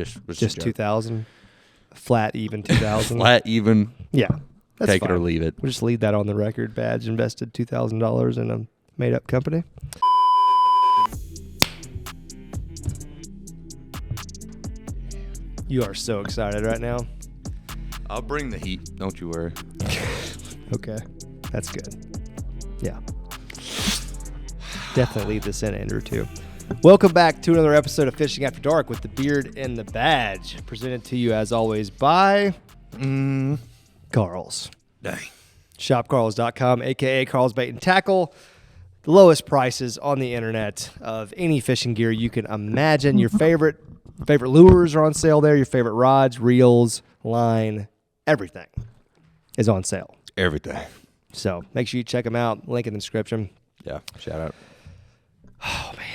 Just 2,000? Flat, even 2,000? Flat, even. Yeah. That's Take fine. it or leave it. We'll just leave that on the record. Badge invested $2,000 in a made-up company. You are so excited right now. I'll bring the heat. Don't you worry. Okay. That's good. Yeah. Definitely leave this in, Andrew, too. Welcome back to another episode of Fishing After Dark with the Beard and the Badge. Presented to you, as always, by Carl's. Dang. ShopCarls.com, a.k.a. Carl's Bait and Tackle. The lowest prices on the internet of any fishing gear you can imagine. Your favorite lures are on sale there. Your favorite rods, reels, line, everything is on sale. Everything. So make sure you check them out. Link in the description. Yeah, shout out. Oh, man.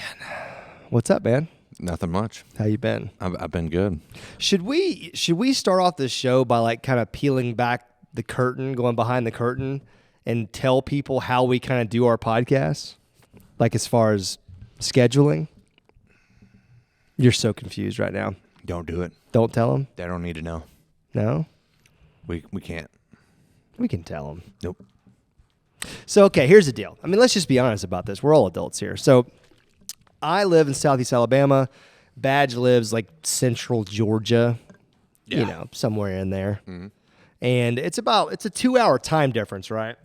What's up, man? Nothing much. How you been? I've been good. Should we start off this show by like kind of peeling back the curtain, going behind the curtain, and tell people how we kind of do our podcast? Like as far as scheduling? You're so confused right now. Don't do it. Don't tell them? They don't need to know. No? We can't. We can tell them. Nope. So, okay, here's the deal. I mean, let's just be honest about this. We're all adults here. So, I live in Southeast Alabama. Badge lives like central Georgia, you know, somewhere in there. Mm-hmm. And it's a 2-hour time difference, right?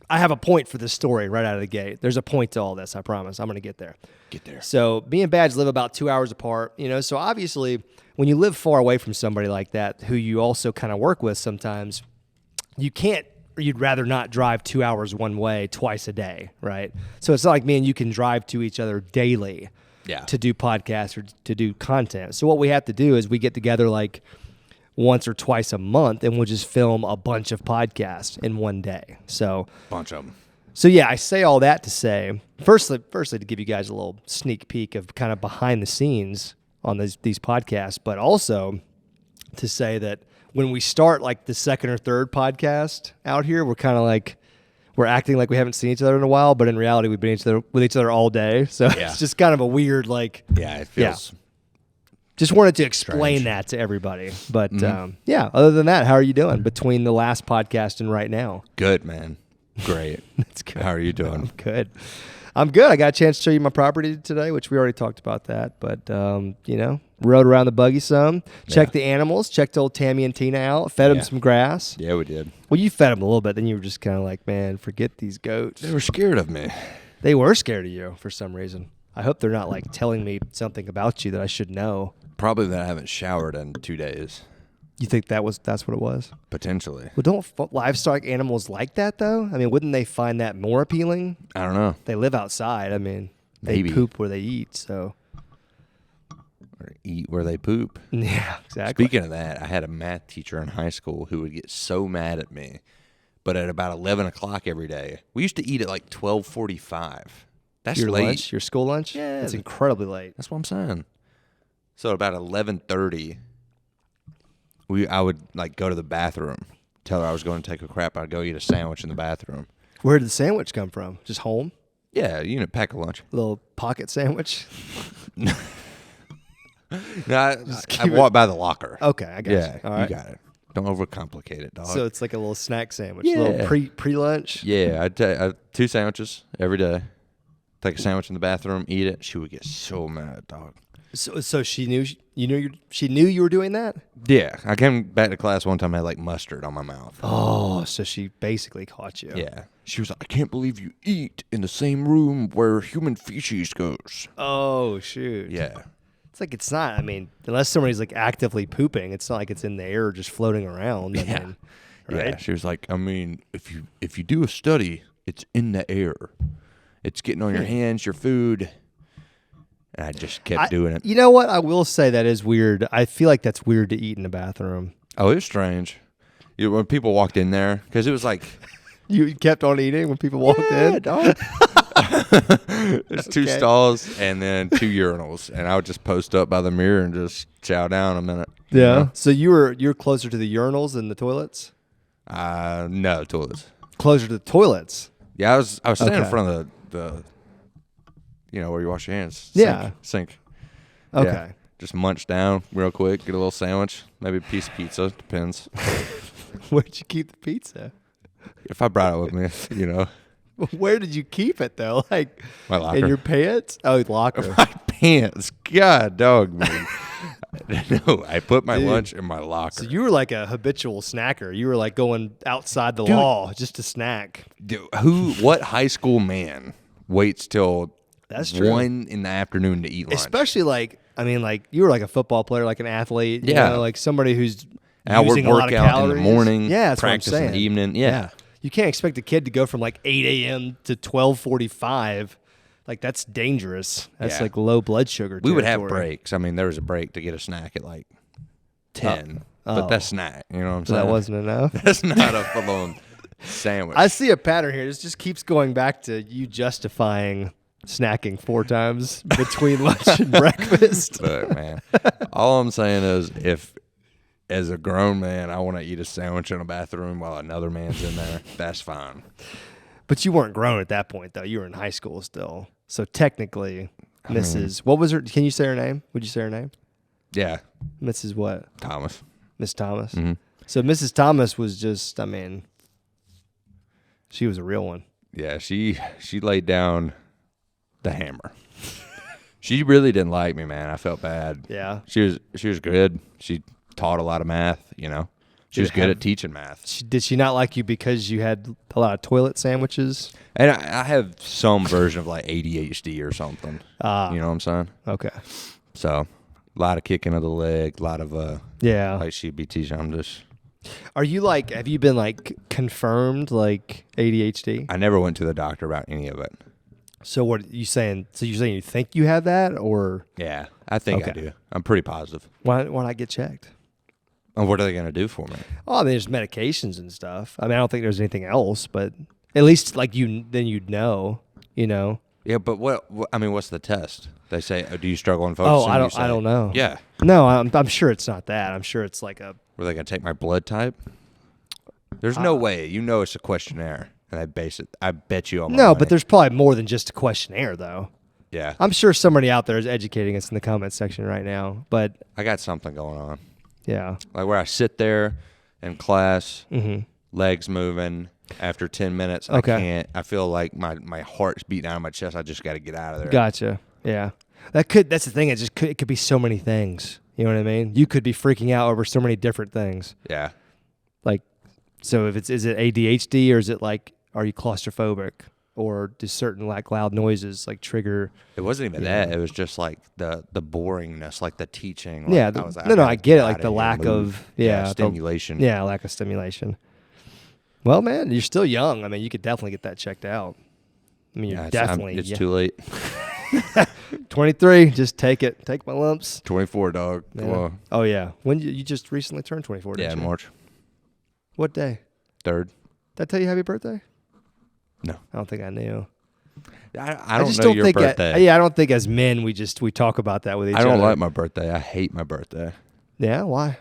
I have a point for this story right out of the gate. There's a point to all this, I promise. I'm going to get there. Get there. So, me and Badge live about 2 hours apart, you know, so obviously when you live far away from somebody like that, who you also kind of work with sometimes, you can't, or you'd rather not drive 2 hours one way twice a day, right? So it's not like me and you can drive to each other daily to do podcasts or to do content. So what we have to do is we get together like once or twice a month and we'll just film a bunch of podcasts in one day. So bunch of them. So yeah, I say all that to say, firstly to give you guys a little sneak peek of kind of behind the scenes on these podcasts, but also to say that when we start like the second or third podcast out here, we're kind of like, we're acting like we haven't seen each other in a while, but in reality, we've been with each other all day. So it's just kind of a weird, like, it feels. Yeah. Just wanted to explain strange. That to everybody. But other than that, how are you doing between the last podcast and right now? Good, man. Great. That's good. How are you doing? I'm good. I'm good. I got a chance to show you my property today, which we already talked about that. But, rode around the buggy some, checked the animals, checked old Tammy and Tina out, fed them some grass. Yeah, we did. Well, you fed them a little bit. Then you were just kind of like, man, forget these goats. They were scared of me. They were scared of you for some reason. I hope they're not like telling me something about you that I should know. Probably that I haven't showered in 2 days. You think that's what it was? Potentially. Well, don't livestock animals like that, though? I mean, wouldn't they find that more appealing? I don't know. They live outside. I mean, they Maybe. poop where they eat, so. Or eat where they poop. Yeah, exactly. Speaking of that, I had a math teacher in high school who would get so mad at me, but at about 11 o'clock every day. We used to eat at like 12:45. That's your late. lunch, your school lunch? Yeah. It's incredibly late. That's what I'm saying. So about 11:30, I would like go to the bathroom, tell her I was going to take a crap. I'd go eat a sandwich in the bathroom. Where did the sandwich come from? Just home? Yeah, pack a lunch. A little pocket sandwich? No, I walked by the locker. Okay, I got Yeah, you. All right. you got it. Don't overcomplicate it, dog. So it's like a little snack sandwich, Yeah. a little pre-lunch? Yeah, I'd take 2 sandwiches every day. Take a sandwich in the bathroom, eat it. She would get so mad, dog. So she knew she knew you were doing that? Yeah, I came back to class one time. I had like mustard on my mouth. Oh, so she basically caught you. Yeah, she was like, "I can't believe you eat in the same room where human feces goes." Oh shoot. Yeah, it's like it's not. I mean, unless somebody's like actively pooping, it's not like it's in the air just floating around. I mean, right? Yeah. She was like, "I mean, if you do a study, it's in the air. It's getting on your hands, your food." And I just kept doing it. You know what? I will say that is weird. I feel like that's weird to eat in the bathroom. Oh, it was strange. When people walked in there, because it was like... You kept on eating when people walked in? Dog. There's 2 stalls and then 2 urinals. And I would just post up by the mirror and just chow down a minute. Yeah. You know? So you're closer to the urinals than the toilets? No, toilets. Closer to the toilets? Yeah, I was standing in front of the where you wash your hands. Yeah. Sink. Okay. Yeah. Just munch down real quick, get a little sandwich, maybe a piece of pizza, depends. Where'd you keep the pizza? If I brought it with me, you know. Where did you keep it though? Like My locker. in your pants? Oh, locker. My pants. God, dog, man. No, I put my lunch in my locker. So you were like a habitual snacker. You were like going outside the law just to snack. Dude, what high school man waits till That's true. 1 in the afternoon to eat lunch? Especially like, I mean, like you were like a football player, like an athlete. You Yeah. know, like somebody who's And I would using a lot work of out calories. in the morning, Yeah, that's practice what I'm in saying. the evening. Yeah. You can't expect a kid to go from like 8 a.m. to 12:45. Like that's dangerous. That's Yeah. like low blood sugar. We would have territory. breaks. I mean, there was a break to get a snack at like 10. But that's snack. You know what I'm So saying? that wasn't enough. That's not a full-on sandwich. I see a pattern here. This just keeps going back to you justifying snacking 4 times between lunch and breakfast. But, man, all I'm saying is if, as a grown man, I want to eat a sandwich in a bathroom while another man's in there, that's fine. But you weren't grown at that point, though. You were in high school still. So technically, Mrs. What was her? Can you say her name? Would you say her name? Yeah, Mrs. what? Thomas. Miss Thomas. Mm-hmm. So Mrs. Thomas was just, I mean, she was a real one. Yeah, she laid down the hammer. She really didn't like me, man. I felt bad. Yeah. She was good. She taught a lot of math, you know. She was good at teaching math. Did she not like you because you had a lot of toilet sandwiches? And I have some version of like ADHD or something. You know what I'm saying? Okay. So, a lot of kicking of the leg, a lot of Yeah. like she'd be teaching. I'm just. Are you like, have you been like confirmed like ADHD? I never went to the doctor about any of it. So what are you saying? So you're saying you think you have that, or Yeah, I think I Okay. do. I'm pretty positive. why not get checked? And what are they going to do for me? Oh, I mean, there's medications and stuff. I mean, I don't think there's anything else, but at least like then you'd know, you know. Yeah, but what I mean, what's the test? They say, do you struggle in Oh, focusing? I You don't. say, I don't know. Yeah. No, I'm sure it's not that. I'm sure it's like a. Were they going to take my blood type? There's no way. You know it's a questionnaire, and I base it. I bet you on my No, money. but there's probably more than just a questionnaire, though. Yeah, I'm sure somebody out there is educating us in the comments section right now. But I got something going on. yeah, Like where I sit there in class, Mm-hmm. legs moving. After 10 minutes, Okay. I can't. I feel like my heart's beating out of my chest. I just got to get out of there. gotcha. Yeah, that's the thing. It could be so many things. You know what I mean? You could be freaking out over so many different things. Yeah. Like, so is it ADHD, or is it like, are you claustrophobic, or do certain like loud noises like trigger? It wasn't even that. It was just like the boringness, like the teaching. Like, Yeah, I was like, no, gotta I get it. out Like of the here, lack move. of the- stimulation. Yeah, lack of stimulation. Well, man, you're still young. I mean, you could definitely get that checked out. I mean, you're Yeah, definitely it's too late. 23. Just take it. Take my lumps. 24, dog. Come Yeah. on. Oh yeah. When you just recently turned 24? Yeah, Didn't in you? March What day? 3rd. Did I tell you happy birthday? No, I don't think I knew. I don't just know don't your think birthday. I don't think as men we talk about that with each I other. don't like my birthday. I hate my birthday. Yeah, why?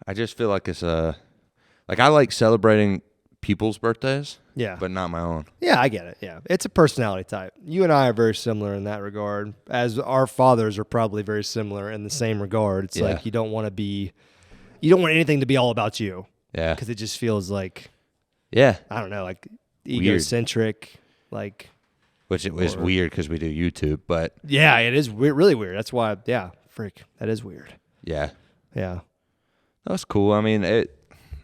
I just feel like it's like I like celebrating people's birthdays, Yeah. but not my own. Yeah, I get it. Yeah. It's a personality type. You and I are very similar in that regard, as our fathers are probably very similar in the same regard. It's Yeah. like you don't want anything to be all about you, Yeah, because it just feels like, yeah. I don't know, like Weird. egocentric, like, Which it was weird because we do YouTube, but yeah, it is really weird. That's why, yeah, freak, that is weird. yeah, Yeah. that's cool. I mean, I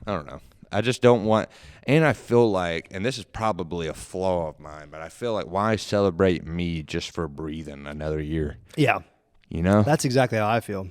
don't know. I just don't want, and I feel like, and this is probably a flaw of mine, but I feel like why celebrate me just for breathing another year? Yeah. You know, That's exactly how I feel.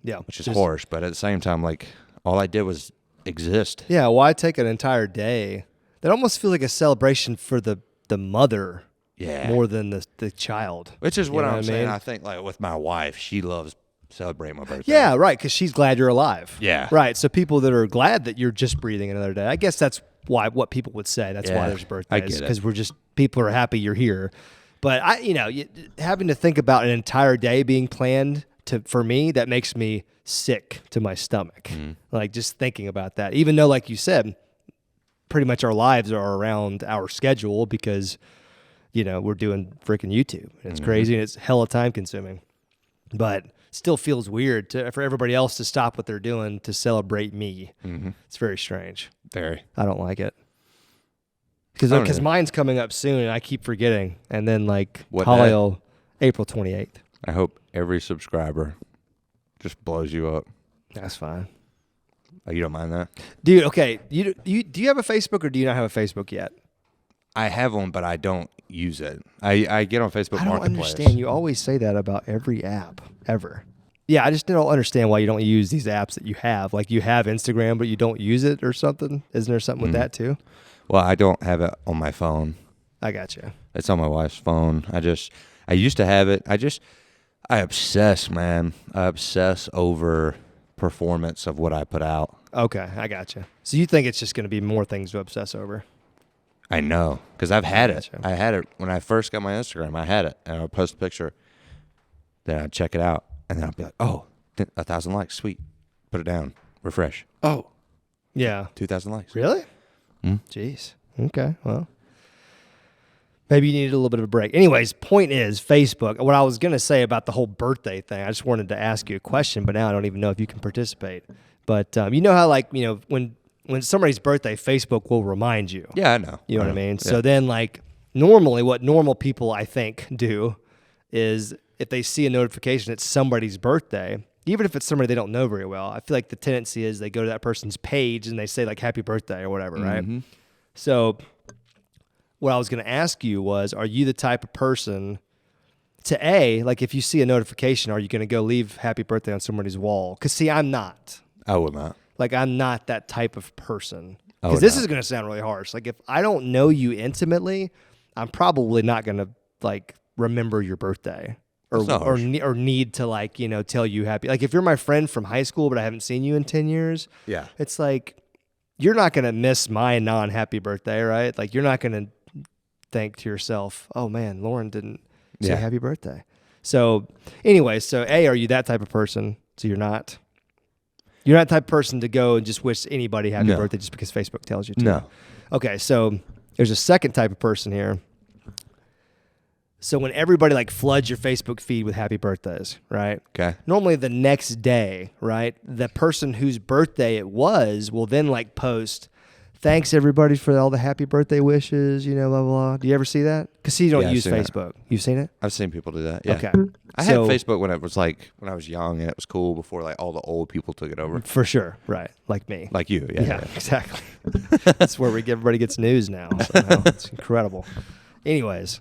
Yeah. which is Just- harsh, but at the same time, like all I did was exist. Yeah, why take an entire day? That almost feels like a celebration for the mother Yeah, more than the child. which is You what know I'm what I saying. mean? I think like with my wife, she loves celebrating my birthday. Yeah, right, because she's glad you're alive. Yeah. Right, so people that are glad that you're just breathing another day, I guess that's what people would say. That's why Yeah, there's I birthdays, get it. because people are happy you're here. But having to think about an entire day being planned for me, that makes me sick to my stomach. Mm-hmm. Like just thinking about that, even though, like you said, pretty much our lives are around our schedule because, we're doing freaking YouTube. And it's crazy and it's hella time consuming. But still feels weird for everybody else to stop what they're doing to celebrate me. Mm-hmm. It's very strange. Very. I don't like it. Because mine's coming up soon, and I keep forgetting. And then, like, Holly, April 28th. I hope every subscriber just blows you up. That's fine. Oh, you don't mind that? Dude, okay. Do you have a Facebook, or do you not have a Facebook yet? I have one, but I don't use it. I get on Facebook Marketplace. I don't understand. You always say that about every app, ever. Yeah, I just don't understand why you don't use these apps that you have. Like, you have Instagram, but you don't use it or something. Isn't there something with that, too? Well, I don't have it on my phone. I got you. It's on my wife's phone. I used to have it. I obsess, man. I obsess over performance of what I put out. Okay, I got you. So you think it's just going to be more things to obsess over? I know, because I've had it. Gotcha. I had it when I first got my Instagram. I had it, and I would post a picture. Then I'd check it out, and then I'd be like, oh, 1,000 likes. Sweet. Put it down. Refresh. Oh. Yeah. 2,000 likes. Really? Jeez. Okay, well. Maybe you needed a little bit of a break. Anyways, point is, Facebook, what I was going to say about the whole birthday thing, I just wanted to ask you a question, but now I don't even know if you can participate. But you know how, like, you know, when somebody's birthday, Facebook will remind you. Yeah, I know. You know what I mean? Yeah. So then, like, normally what normal people, I think, do is if they see a notification it's somebody's birthday, even if it's somebody they don't know very well, I feel like the tendency is they go to that person's page and they say, like, happy birthday or whatever, right? So what I was going to ask you was, are you the type of person to like, if you see a notification, are you going to go leave happy birthday on somebody's wall? Because, see, I'm not. I would not. Like, I'm not that type of person. Because this is going to sound really harsh. Like, if I don't know you intimately, I'm probably not going to, like, remember your birthday or need to, like, you know, tell you happy. Like, if you're my friend from high school, but I haven't seen you in 10 years, yeah, it's like, you're not going to miss my non-happy birthday, right? Like, you're not going to think to yourself, oh, man, Lauren didn't say happy birthday. So, anyway, are you that type of person? So you're not? You're not the type of person to go and just wish anybody happy birthday just because Facebook tells you to? No. Okay, so there's a second type of person here. So when everybody, like, floods your Facebook feed with happy birthdays, right? Okay. Normally the next day, right, the person whose birthday it was will then, like, post, thanks everybody for all the happy birthday wishes, you know, blah, blah, blah. Do you ever see that? Because you don't use Facebook. You've seen it? I've seen people do that, yeah. Okay. I had Facebook when I was young, and it was cool before, like, all the old people took it over. For sure, right. Like me. Like you, yeah. Exactly. That's where everybody gets news now. Somehow. It's incredible. Anyways,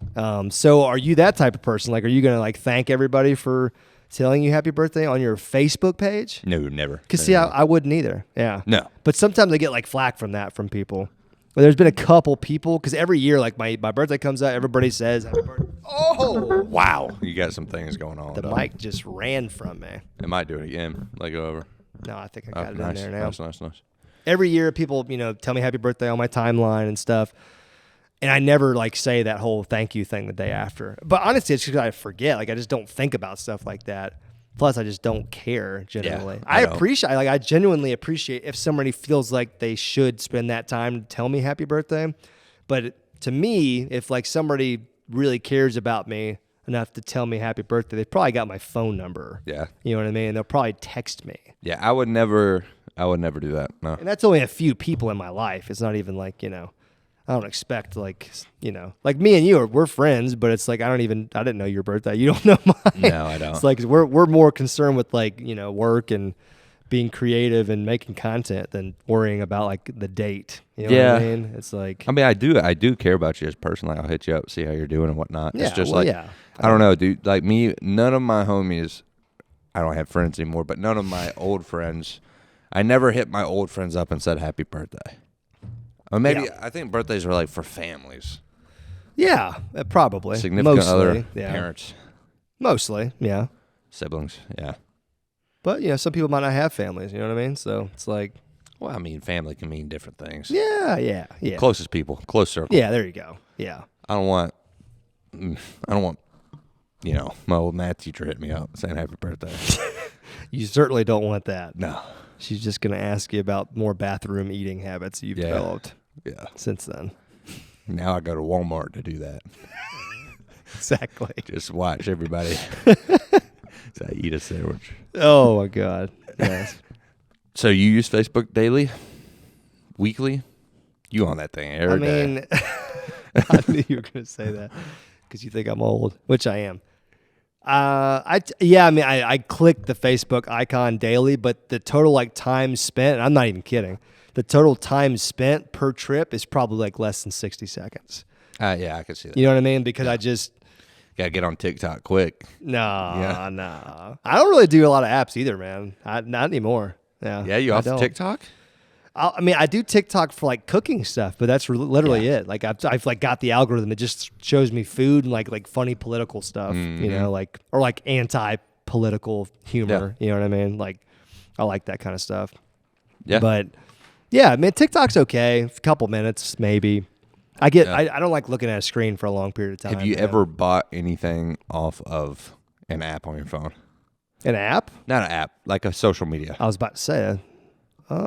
so are you that type of person? Like, are you going to, like, thank everybody for telling you happy birthday on your Facebook page? No, never. Because, see, I wouldn't either. Yeah. No. But sometimes I get, like, flack from people. But there's been a couple people, because every year, like, my birthday comes out, everybody says happy birthday. Oh! Wow. You got some things going on. The mic just ran from me. It might do it again. Let go over. No, I think I got it nice, in there now. Nice. Every year, people, you know, tell me happy birthday on my timeline and stuff. And I never, like, say that whole thank you thing the day after. But honestly, it's because I forget. Like, I just don't think about stuff like that. Plus, I just don't care generally. Yeah, I genuinely appreciate if somebody feels like they should spend that time to tell me happy birthday. But to me, if, like, somebody really cares about me enough to tell me happy birthday, they probably got my phone number. Yeah. You know what I mean? And they'll probably text me. Yeah, I would never do that. No. And that's only a few people in my life. It's not even like, you know, I don't expect, like, you know, like me and you we're friends, but it's like I didn't know your birthday. You don't know mine. No, I don't. It's like we're more concerned with, like, you know, work and being creative and making content than worrying about, like, the date. You know what I mean? It's like, I mean, I do care about you as a person. Like, I'll hit you up, see how you're doing and whatnot. Yeah, it's just I don't know, dude. Like me, none of my homies, I don't have friends anymore, but none of my old friends, I never hit my old friends up and said happy birthday. Or maybe I think birthdays are, like, for families. Yeah, probably. Significant Mostly, other, yeah. parents. Mostly, yeah. Siblings, yeah. But, you know, some people might not have families, you know what I mean? So it's like, Well, I mean, family can mean different things. Yeah. Closest people, close circle. Yeah, there you go. Yeah. I don't want, you know, my old math teacher hit me up saying happy birthday. You certainly don't want that. No. She's just going to ask you about more bathroom eating habits you've developed since then. Now I go to Walmart to do that. Exactly. Just watch everybody. So I eat a sandwich. Oh my God. Yes. So you use Facebook daily, weekly? You on that thing every day. I mean, I knew you were going to say that because you think I'm old, which I am. I click the Facebook icon daily, but the total like time spent, and I'm not even kidding, the total time spent per trip is probably like less than 60 seconds. Yeah, I can see that. You know what I mean? Because I just Gotta get on TikTok quick. no. I don't really do a lot of apps either, man. Not anymore. Yeah. Yeah, you off TikTok? I do TikTok for like cooking stuff, but that's literally it. Like I've like got the algorithm that just shows me food and like funny political stuff, you know, like or like anti-political humor. You know what I mean? Like I like that kind of stuff. Yeah. But yeah, I mean TikTok's okay. A couple minutes maybe. I don't like looking at a screen for a long period of time. Have you ever bought anything off of an app on your phone? An app? Not an app, like a social media. I was about to say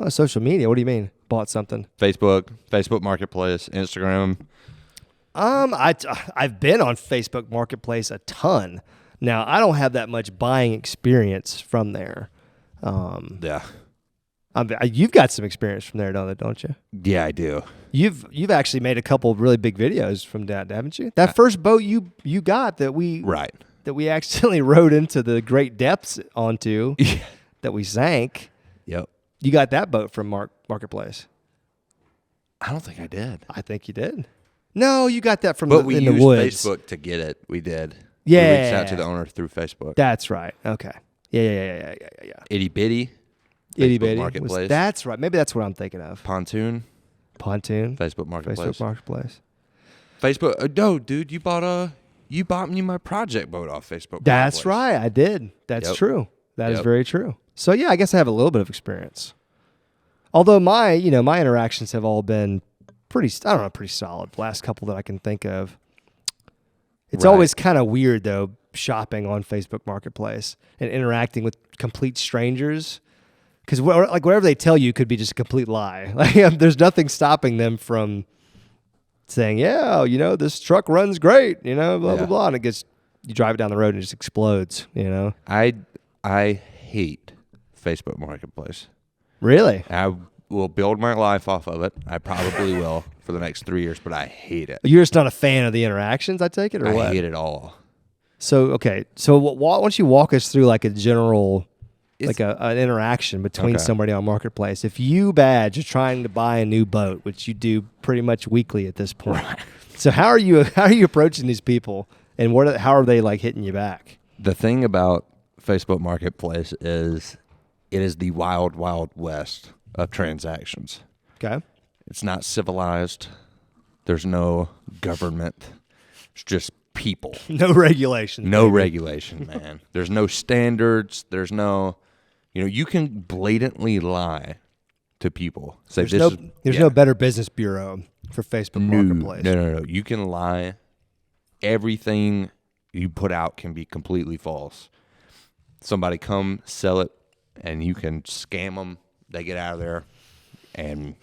social media. What do you mean? Bought something? Facebook Marketplace, Instagram. I've been on Facebook Marketplace a ton. Now I don't have that much buying experience from there. Yeah. You've got some experience from there, don't you? Yeah, I do. You've actually made a couple of really big videos from that, haven't you? That first boat you got that we accidentally rode into the great depths onto, that we sank. Yep. You got that boat from Marketplace. I don't think I did. I think you did. No, you got that from in the woods. Facebook to get it. We did. Yeah. We reached out to the owner through Facebook. That's right. Okay. Yeah. Itty Bitty. Itty Facebook Bitty. Marketplace. That's right. Maybe that's what I'm thinking of. Pontoon. Facebook Marketplace. Facebook. No, dude, you bought me my project boat off Facebook. That's right. I did. That's true. That is very true. So yeah, I guess I have a little bit of experience. Although my interactions have all been pretty solid. The last couple that I can think of. It's always kind of weird though, shopping on Facebook Marketplace and interacting with complete strangers. Because like whatever they tell you could be just a complete lie. Like there's nothing stopping them from saying, yeah, this truck runs great, blah, blah, blah. And you drive it down the road and it just explodes, I hate Facebook Marketplace. Really? I will build my life off of it. I probably will for the next 3 years, but I hate it. You're just not a fan of the interactions, I take it, or what? I hate it all. So, okay. So why don't you walk us through like a general... an interaction between somebody on Marketplace. If you are trying to buy a new boat, which you do pretty much weekly at this point. Right. So how are you approaching these people, and how are they like hitting you back? The thing about Facebook Marketplace is it is the wild, wild west of transactions. Okay. It's not civilized. There's no government. It's just people. No regulation. No regulation, man. There's no standards. There's no... you can blatantly lie to people. Say there's no Better Business Bureau for Facebook Marketplace. No. You can lie. Everything you put out can be completely false. Somebody come sell it, and you can scam them. They get out of there, and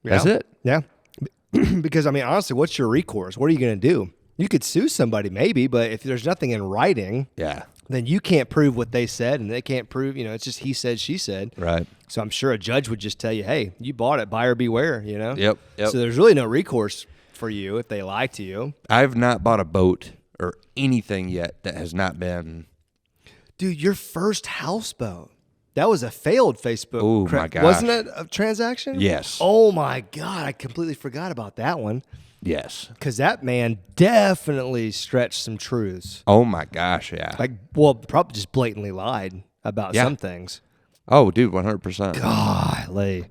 that's it. Yeah. Because, honestly, what's your recourse? What are you going to do? You could sue somebody maybe, but if there's nothing in writing... Yeah. Then you can't prove what they said, and they can't prove, it's just he said, she said. Right. So I'm sure a judge would just tell you, hey, you bought it, buyer beware, Yep. So there's really no recourse for you if they lie to you. I've not bought a boat or anything yet that has not been... Dude, your first houseboat. That was a failed Facebook. Oh, my gosh. Wasn't it a transaction? Yes. Oh, my God. I completely forgot about that one. Yes. Because that man definitely stretched some truths. Oh, my gosh, yeah. Probably just blatantly lied about some things. Oh, dude, 100%. Golly.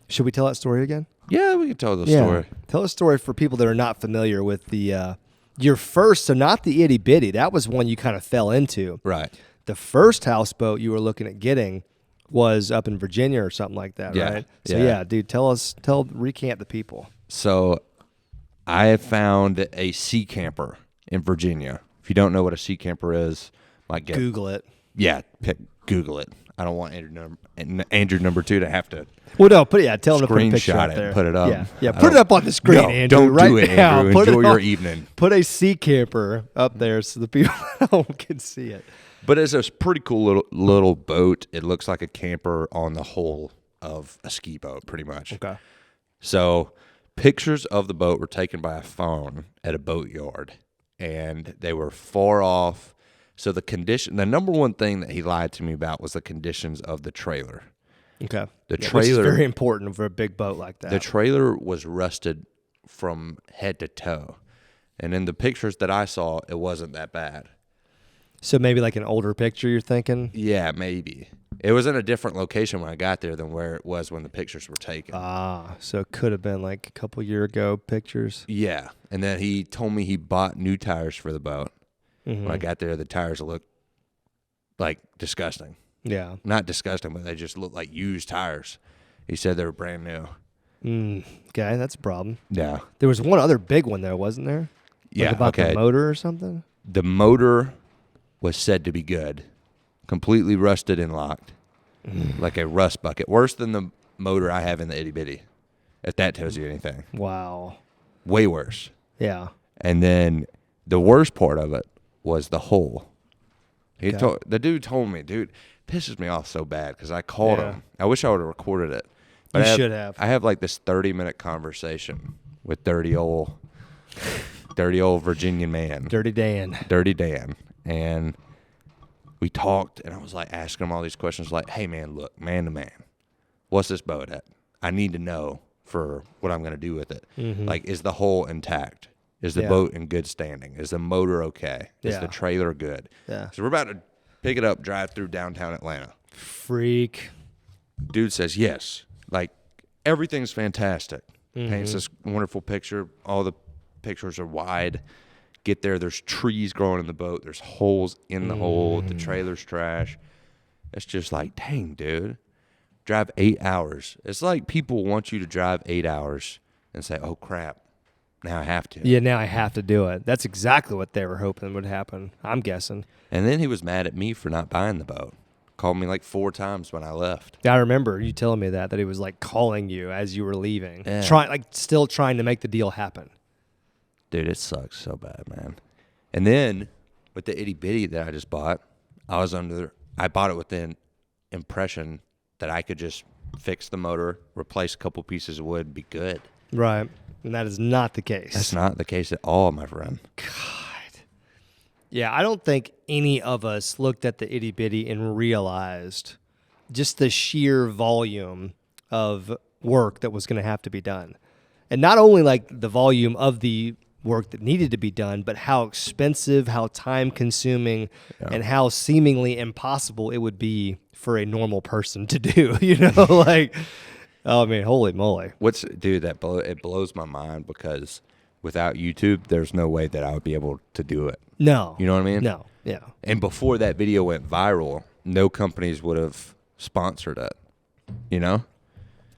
Should we tell that story again? Yeah, we can tell the story. Tell a story for people that are not familiar with the your first, so not the itty bitty. That was one you kind of fell into. Right. The first houseboat you were looking at getting was up in Virginia or something like that, right? So dude, recant the people. So I have found a sea camper in Virginia. If you don't know what a sea camper is, Google it. Yeah, Google it. I don't want Andrew number 2 to have to. Well, no, tell him to put a picture screenshot up there. And put it up. Yeah. Put it up on the screen, no, Andrew. Don't do it, now. Andrew. Enjoy your evening. Put a sea camper up there so the people at home can see it. But it's a pretty cool little boat. It looks like a camper on the hull of a ski boat, pretty much. Okay. So pictures of the boat were taken by a phone at a boatyard, and they were far off. So the number one thing that he lied to me about was the conditions of the trailer. Okay. The Which trailer, is very important for a big boat like that. the trailer was rusted from head to toe. And in the pictures that I saw, it wasn't that bad. So maybe like an older picture you're thinking? Yeah, maybe. It was in a different location when I got there than where it was when the pictures were taken. So it could have been like a couple year ago pictures. Yeah. And then he told me he bought new tires for the boat. Mm-hmm. When I got there, the tires looked like disgusting. Yeah. Not disgusting, but they just looked like used tires. He said they were brand new. Okay, that's a problem. Yeah. There was one other big one there, wasn't there? Yeah. About okay. the motor or something? The motor was said to be good. Completely rusted and locked. Like a rust bucket. Worse than the motor I have in the itty bitty. If that tells you anything. Wow. Way worse. Yeah. And then the worst part of it was the hole. Okay. The dude told me, dude, pisses me off so bad because I called Yeah. him. I wish I would have recorded it. You should have. I have like this 30-minute conversation with dirty old Virginian man. Dirty Dan. Dirty Dan. And we talked, and I was like asking him all these questions like, hey, man, look, man to man, what's this boat at? I need to know for what I'm going to do with it. Mm-hmm. Like, is the hull intact? Is the boat in good standing? Is the motor okay? Is Yeah. the trailer good? Yeah. So we're about to pick it up, drive through downtown Atlanta. Freak. Dude says yes. Like, everything's fantastic. Mm-hmm. Paints this wonderful picture. All the pictures are wide. Get there, there's trees growing in the boat. There's holes in the hole. The trailer's trash. It's just like, dang, dude. Drive 8 hours. It's like people want you to drive 8 hours and say, oh, crap. Now I have to. Yeah, now I have to do it. That's exactly what they were hoping would happen, I'm guessing. And then he was mad at me for not buying the boat. Called me like 4 times when I left. I remember you telling me that he was like calling you as you were leaving. Yeah. Still trying to make the deal happen. Dude, it sucks so bad, man. And then with the itty bitty that I just bought, I bought it with the impression that I could just fix the motor, replace a couple pieces of wood, be good. Right. And that is not the case. That's not the case at all, my friend. God. Yeah, I don't think any of us looked at the itty bitty and realized just the sheer volume of work that was going to have to be done. And not only like the volume of the work that needed to be done, but how expensive, how time consuming, and how seemingly impossible it would be for a normal person to do, like, I mean, holy moly. Dude, it blows my mind because without YouTube, there's no way that I would be able to do it. No. You know what I mean? No. Yeah. And before that video went viral, no companies would have sponsored it,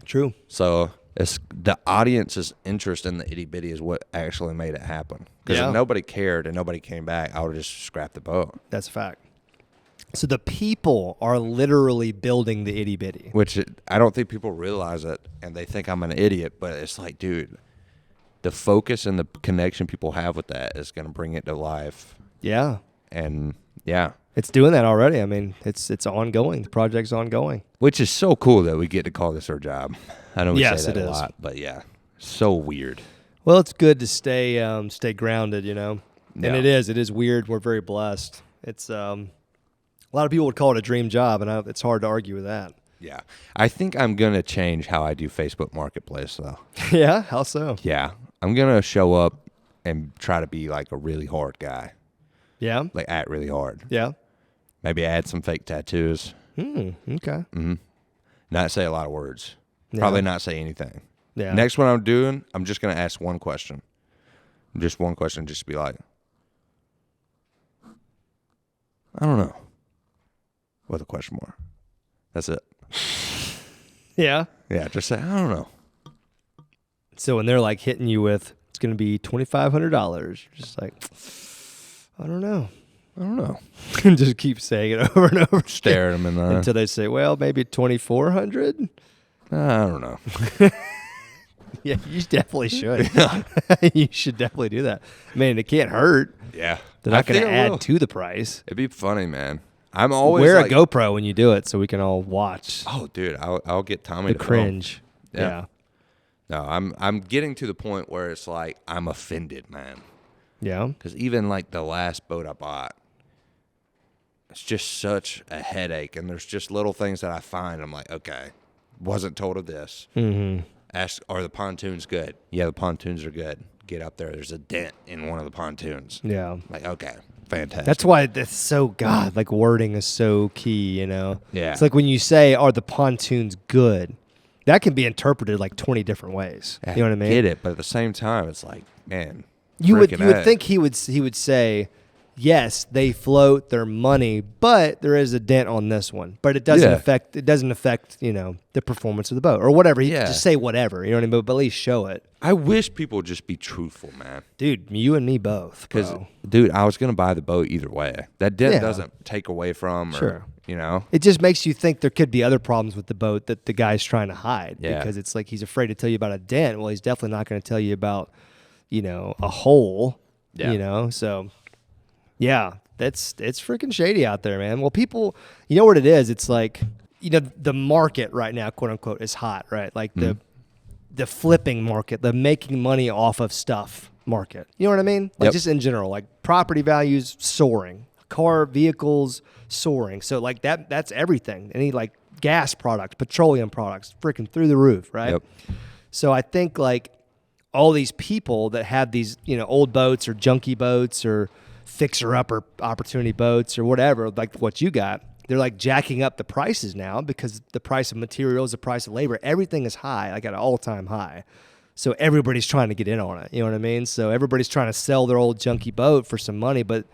True. So it's the audience's interest in the itty bitty is what actually made it happen. Because if nobody cared and nobody came back, I would have just scrapped the boat. That's a fact. So the people are literally building the itty bitty. Which I don't think people realize it, and they think I'm an idiot. But it's like, dude, the focus and the connection people have with that is going to bring it to life. Yeah. And yeah. It's doing that already. I mean, it's ongoing. The project's ongoing. Which is so cool that we get to call this our job. I know we Yes, say that it a is. lot, but yeah, so weird. Well, it's good to stay grounded, And Yeah. it is weird. We're very blessed. It's a lot of people would call it a dream job, and it's hard to argue with that. Yeah. I think I'm going to change how I do Facebook Marketplace, though. Yeah? How so? Yeah. I'm going to show up and try to be like a really hard guy. Yeah? Like act really hard. Yeah? Maybe add some fake tattoos. Okay. Mm-hmm. Not say a lot of words. Yeah. Probably not say anything. Yeah. Next one I'm doing, I'm just going to ask one question. Just one question, just to be like, I don't know. With a question mark. That's it. Yeah? Yeah, just say, I don't know. So when they're like hitting you with, it's going to be $2,500, you're just like, I don't know. I don't know. And just keep saying it over and over. Stare at them in the eye. Until they say, well, maybe 2,400. I don't know. Yeah, you definitely should. You should definitely do that. I mean, it can't hurt. Yeah. They're not going think to I add will. to the price. It'd be funny, man. I'm always wear like, a GoPro when you do it so we can all watch oh, dude, I'll get Tommy the to cringe. Film. Yeah. No, I'm getting to the point where it's like I'm offended, man. Yeah. Because even like the last boat I bought, it's just such a headache. And there's just little things that I find. I'm like, okay, wasn't told of this. Mm-hmm. Ask, are the pontoons good? Yeah, the pontoons are good. Get up there. There's a dent in one of the pontoons. Yeah. Like, okay, fantastic. That's why that's so, God, like wording is so key, you know? Yeah. It's like when you say, are the pontoons good? That can be interpreted like 20 different ways. You know what I mean? Get it, but at the same time, it's like, man, You would freaking think he would say, yes, they float their money, but there is a dent on this one. But it doesn't affect the performance of the boat or whatever. He could just say whatever, you know what I mean? But at least show it. I wish people would just be truthful, man. Dude, you and me both. Because, Bro. dude, I was gonna buy the boat either way. That dent doesn't take away from, or, Sure. you know. It just makes you think there could be other problems with the boat that the guy's trying to hide. Yeah. Because it's like he's afraid to tell you about a dent. Well, he's definitely not going to tell you about, a hole. Yeah. So yeah, it's freaking shady out there, man. Well, people, you know what it is? It's like, the market right now, quote unquote, is hot, right? Like the flipping market, the making money off of stuff market. You know what I mean? Like just in general, like property values soaring, car vehicles soaring. So like that's everything. Any like gas products, petroleum products, freaking through the roof, right? Yep. So I think like all these people that have these, old boats or junky boats or fixer-upper opportunity boats or whatever, like what you got, they're like jacking up the prices now because the price of materials, the price of labor, everything is high, like at an all-time high. So everybody's trying to get in on it. You know what I mean? So everybody's trying to sell their old junky boat for some money, but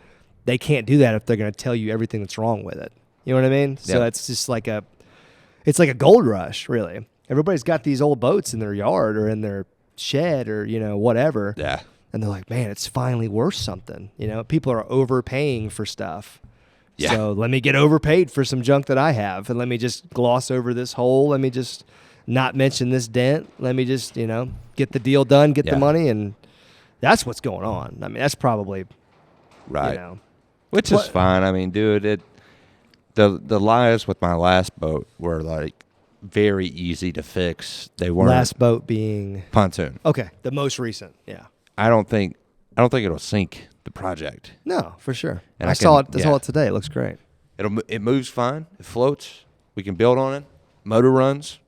they can't do that if they're going to tell you everything that's wrong with it. You know what I mean? So it's just like it's like a gold rush, really. Everybody's got these old boats in their yard or in their shed or, whatever. Yeah. And they're like, man, it's finally worth something. People are overpaying for stuff. Yeah. So let me get overpaid for some junk that I have. And let me just gloss over this hole. Let me just not mention this dent. Let me just, get the deal done, get the money. And that's what's going on. I mean, that's probably, right. Which is fine. I mean, dude, the lies with my last boat were like very easy to fix. They weren't. Last boat being pontoon. Okay. The most recent. Yeah. I don't think it'll sink the project. No, for sure. And I saw it today. It looks great. It moves fine. It floats. We can build on it. Motor runs.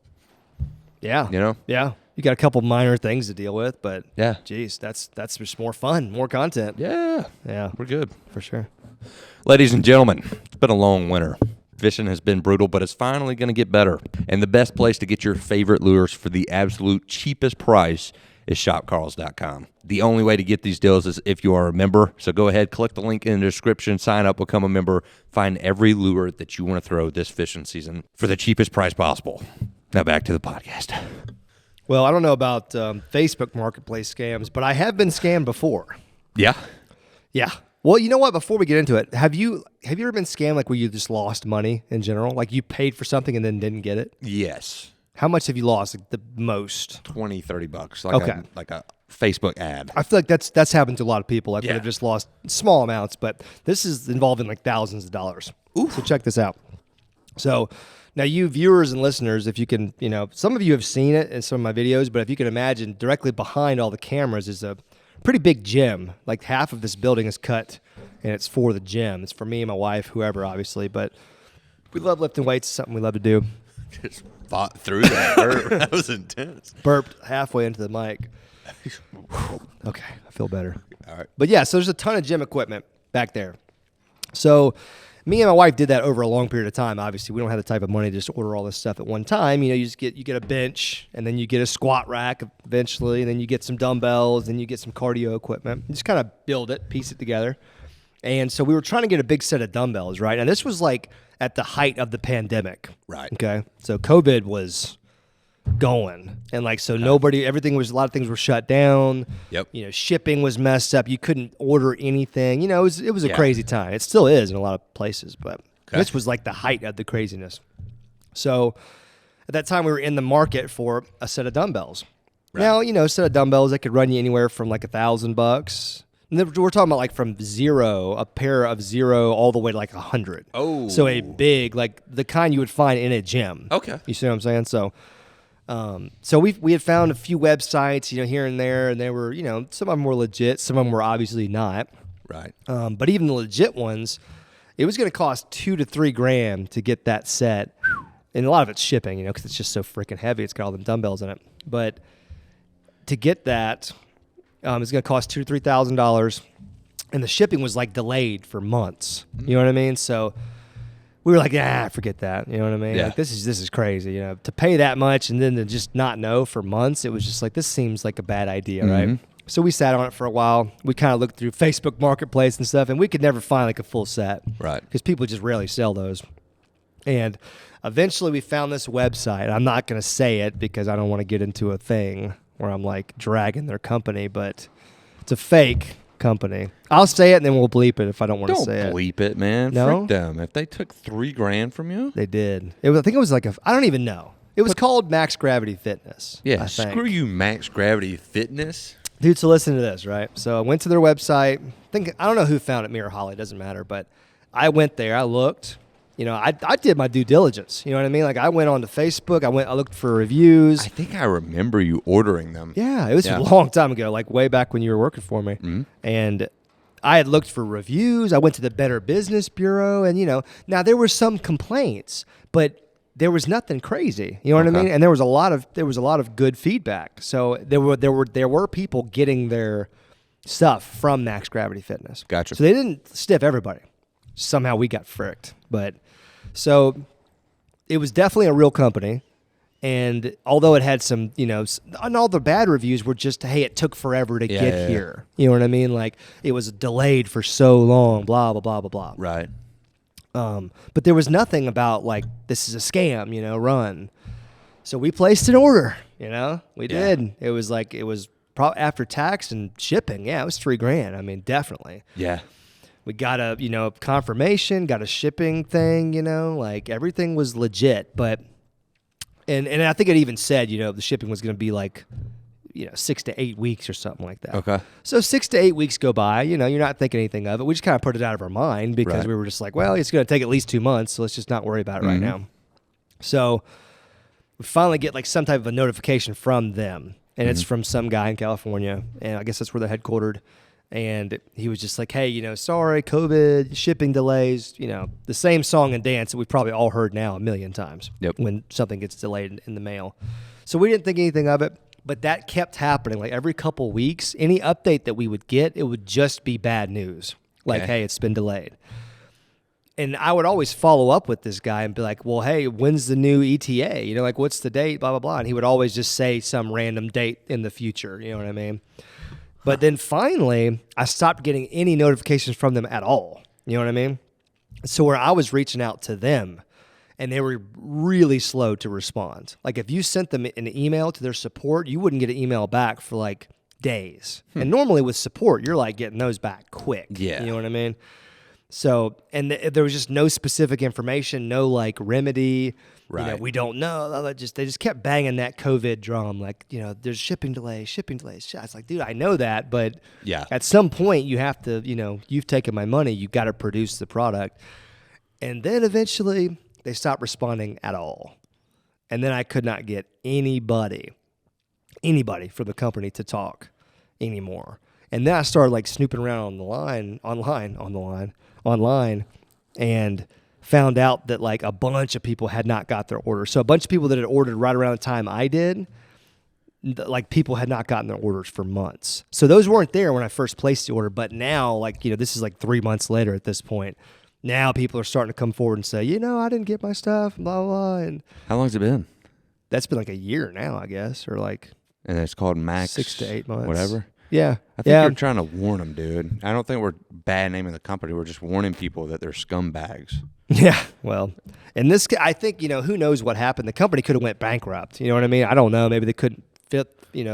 Yeah. Yeah. You got a couple minor things to deal with, but geez, that's just more fun, more content. Yeah. Yeah. We're good. For sure. Ladies and gentlemen, it's been a long winter. Fishing has been brutal, but it's finally going to get better. And the best place to get your favorite lures for the absolute cheapest price is shopcarls.com. The only way to get these deals is if you are a member. So go ahead, click the link in the description, sign up, become a member, find every lure that you want to throw this fishing season for the cheapest price possible. Now back to the podcast. Well, I don't know about Facebook Marketplace scams, but I have been scammed before. Yeah? Yeah. Well, you know what? Before we get into it, have you ever been scammed like where you just lost money in general? Like you paid for something and then didn't get it? Yes. How much have you lost? Like the most? $20-$30. Like a Facebook ad. I feel like that's happened to a lot of people. Like they've just lost small amounts, but this is involving like thousands of dollars. Ooh. So check this out. So now you viewers and listeners, if you can, some of you have seen it in some of my videos, but if you can imagine directly behind all the cameras is a pretty big gym. Like half of this building is cut and it's for the gym. It's for me and my wife, whoever, obviously, but we love lifting weights. It's something we love to do. Just fought through that. That was intense. Burped halfway into the mic. Okay, I feel better. All right. But yeah, so there's a ton of gym equipment back there. So me and my wife did that over a long period of time. Obviously, we don't have the type of money to just order all this stuff at one time. You get a bench, and then you get a squat rack eventually, and then you get some dumbbells, and you get some cardio equipment. You just kind of build it, piece it together. And so we were trying to get a big set of dumbbells, right? And this was like at the height of the pandemic. Right. Okay. So COVID was going. And like, so a lot of things were shut down. Yep. Shipping was messed up. You couldn't order anything. It was a crazy time. It still is in a lot of places, but this was like the height of the craziness. So at that time we were in the market for a set of dumbbells. Right. Now, a set of dumbbells that could run you anywhere from like $1,000 And then we're talking about like from zero, a pair of zero all the way to like 100. Oh. So a big, like the kind you would find in a gym. Okay. You see what I'm saying? So we had found a few websites, here and there, and they were, some of them were legit, some of them were obviously not. Right. But even the legit ones, it was going to cost $2,000 to $3,000 to get that set. And a lot of it's shipping, because it's just so freaking heavy. It's got all them dumbbells in it. But to get that, it's going to cost $2,000 to $3,000. And the shipping was like delayed for months. You know what I mean? So we were like, forget that. You know what I mean? Yeah. Like, this is crazy. To pay that much and then to just not know for months, it was just like, this seems like a bad idea, right? So we sat on it for a while. We kind of looked through Facebook Marketplace and stuff, and we could never find like a full set. Right. Because people just rarely sell those. And eventually we found this website. I'm not going to say it because I don't want to get into a thing where I'm like dragging their company, but it's a fake company. I'll say it and then we'll bleep it if I don't want to say it. Don't bleep it, man. No? Frick them. If they took $3,000 from you. They did. I think it was like I don't even know. It was called Max Gravity Fitness. Yeah, I think. screw you, Max Gravity Fitness. Dude, so listen to this, right? So I went to their website. I don't know who found it, me or Holly, doesn't matter. But I went there. I looked. I did my due diligence. You know what I mean? Like I went on to Facebook. I looked for reviews. I think I remember you ordering them. Yeah, it was a long time ago, like way back when you were working for me. Mm-hmm. And I had looked for reviews. I went to the Better Business Bureau. And, now there were some complaints, but there was nothing crazy. You know what I mean? And there was a lot of good feedback. So there were people getting their stuff from Max Gravity Fitness. Gotcha. So they didn't stiff everybody. Somehow we got fricked. But so it was definitely a real company. And although it had some, and all the bad reviews were just, hey, it took forever to get here. You know what I mean? Like it was delayed for so long, blah, blah, blah, blah, blah. Right. But there was nothing about like, this is a scam, run. So we placed an order, we did. It was probably after tax and shipping. Yeah, it was $3,000. I mean, definitely. Yeah. We got a, confirmation, got a shipping thing, like everything was legit, but, and I think it even said, the shipping was going to be like, 6 to 8 weeks or something like that. Okay. So 6 to 8 weeks go by, you're not thinking anything of it. We just kind of put it out of our mind because we were just like, well, it's going to take at least 2 months. So let's just not worry about it right now. So we finally get like some type of a notification from them, and it's from some guy in California. And I guess that's where they're headquartered. And he was just like, hey, sorry, COVID, shipping delays, the same song and dance that we've probably all heard now a million times when something gets delayed in the mail. So we didn't think anything of it. But that kept happening. Like every couple weeks, any update that we would get, it would just be bad news. Like, hey, it's been delayed. And I would always follow up with this guy and be like, well, hey, when's the new ETA? Like what's the date, blah, blah, blah. And he would always just say some random date in the future. You know what I mean? But then finally, I stopped getting any notifications from them at all. You know what I mean? So where I was reaching out to them, and they were really slow to respond. Like if you sent them an email to their support, you wouldn't get an email back for like days. And normally with support, you're like getting those back quick. Yeah. You know what I mean? So, and there was just no specific information, no like remedy. Right. We don't know. They just kept banging that COVID drum. Like, there's shipping delays. It's like, dude, I know that, but at some point you have to, you've taken my money. You got to produce the product. And then eventually they stopped responding at all. And then I could not get anybody from the company to talk anymore. And then I started like snooping around online, and found out that like a bunch of people had not got their orders. So a bunch of people that had ordered right around the time I did, like people had not gotten their orders for months. So those weren't there when I first placed the order. But now, like, this is like 3 months later at this point. Now people are starting to come forward and say, I didn't get my stuff, blah, blah, blah. And how long's it been? That's been like a year now, I guess, or like. And it's called Max. 6 to 8 months. Whatever. Yeah. I think you're trying to warn them, dude. I don't think we're bad naming the company. We're just warning people that they're scumbags. Yeah. Well, and this, I think, who knows what happened. The company could have went bankrupt. You know what I mean? I don't know. Maybe they couldn't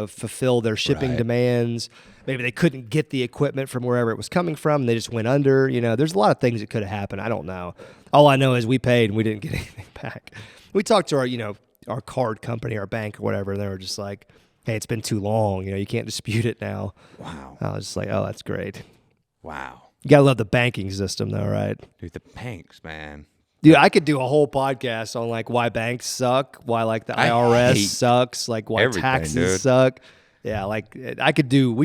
fulfill their shipping demands. Maybe they couldn't get the equipment from wherever it was coming from. And they just went under. There's a lot of things that could have happened. I don't know. All I know is we paid and we didn't get anything back. We talked to our card company, our bank or whatever, and they were just like, hey, it's been too long. You can't dispute it now. Wow. I was just like, oh, that's great. Wow. You gotta love the banking system, though, right? Dude, the banks, man. Dude, I could do a whole podcast on like why banks suck, why like the IRS sucks, like why taxes dude. suck. Yeah, like we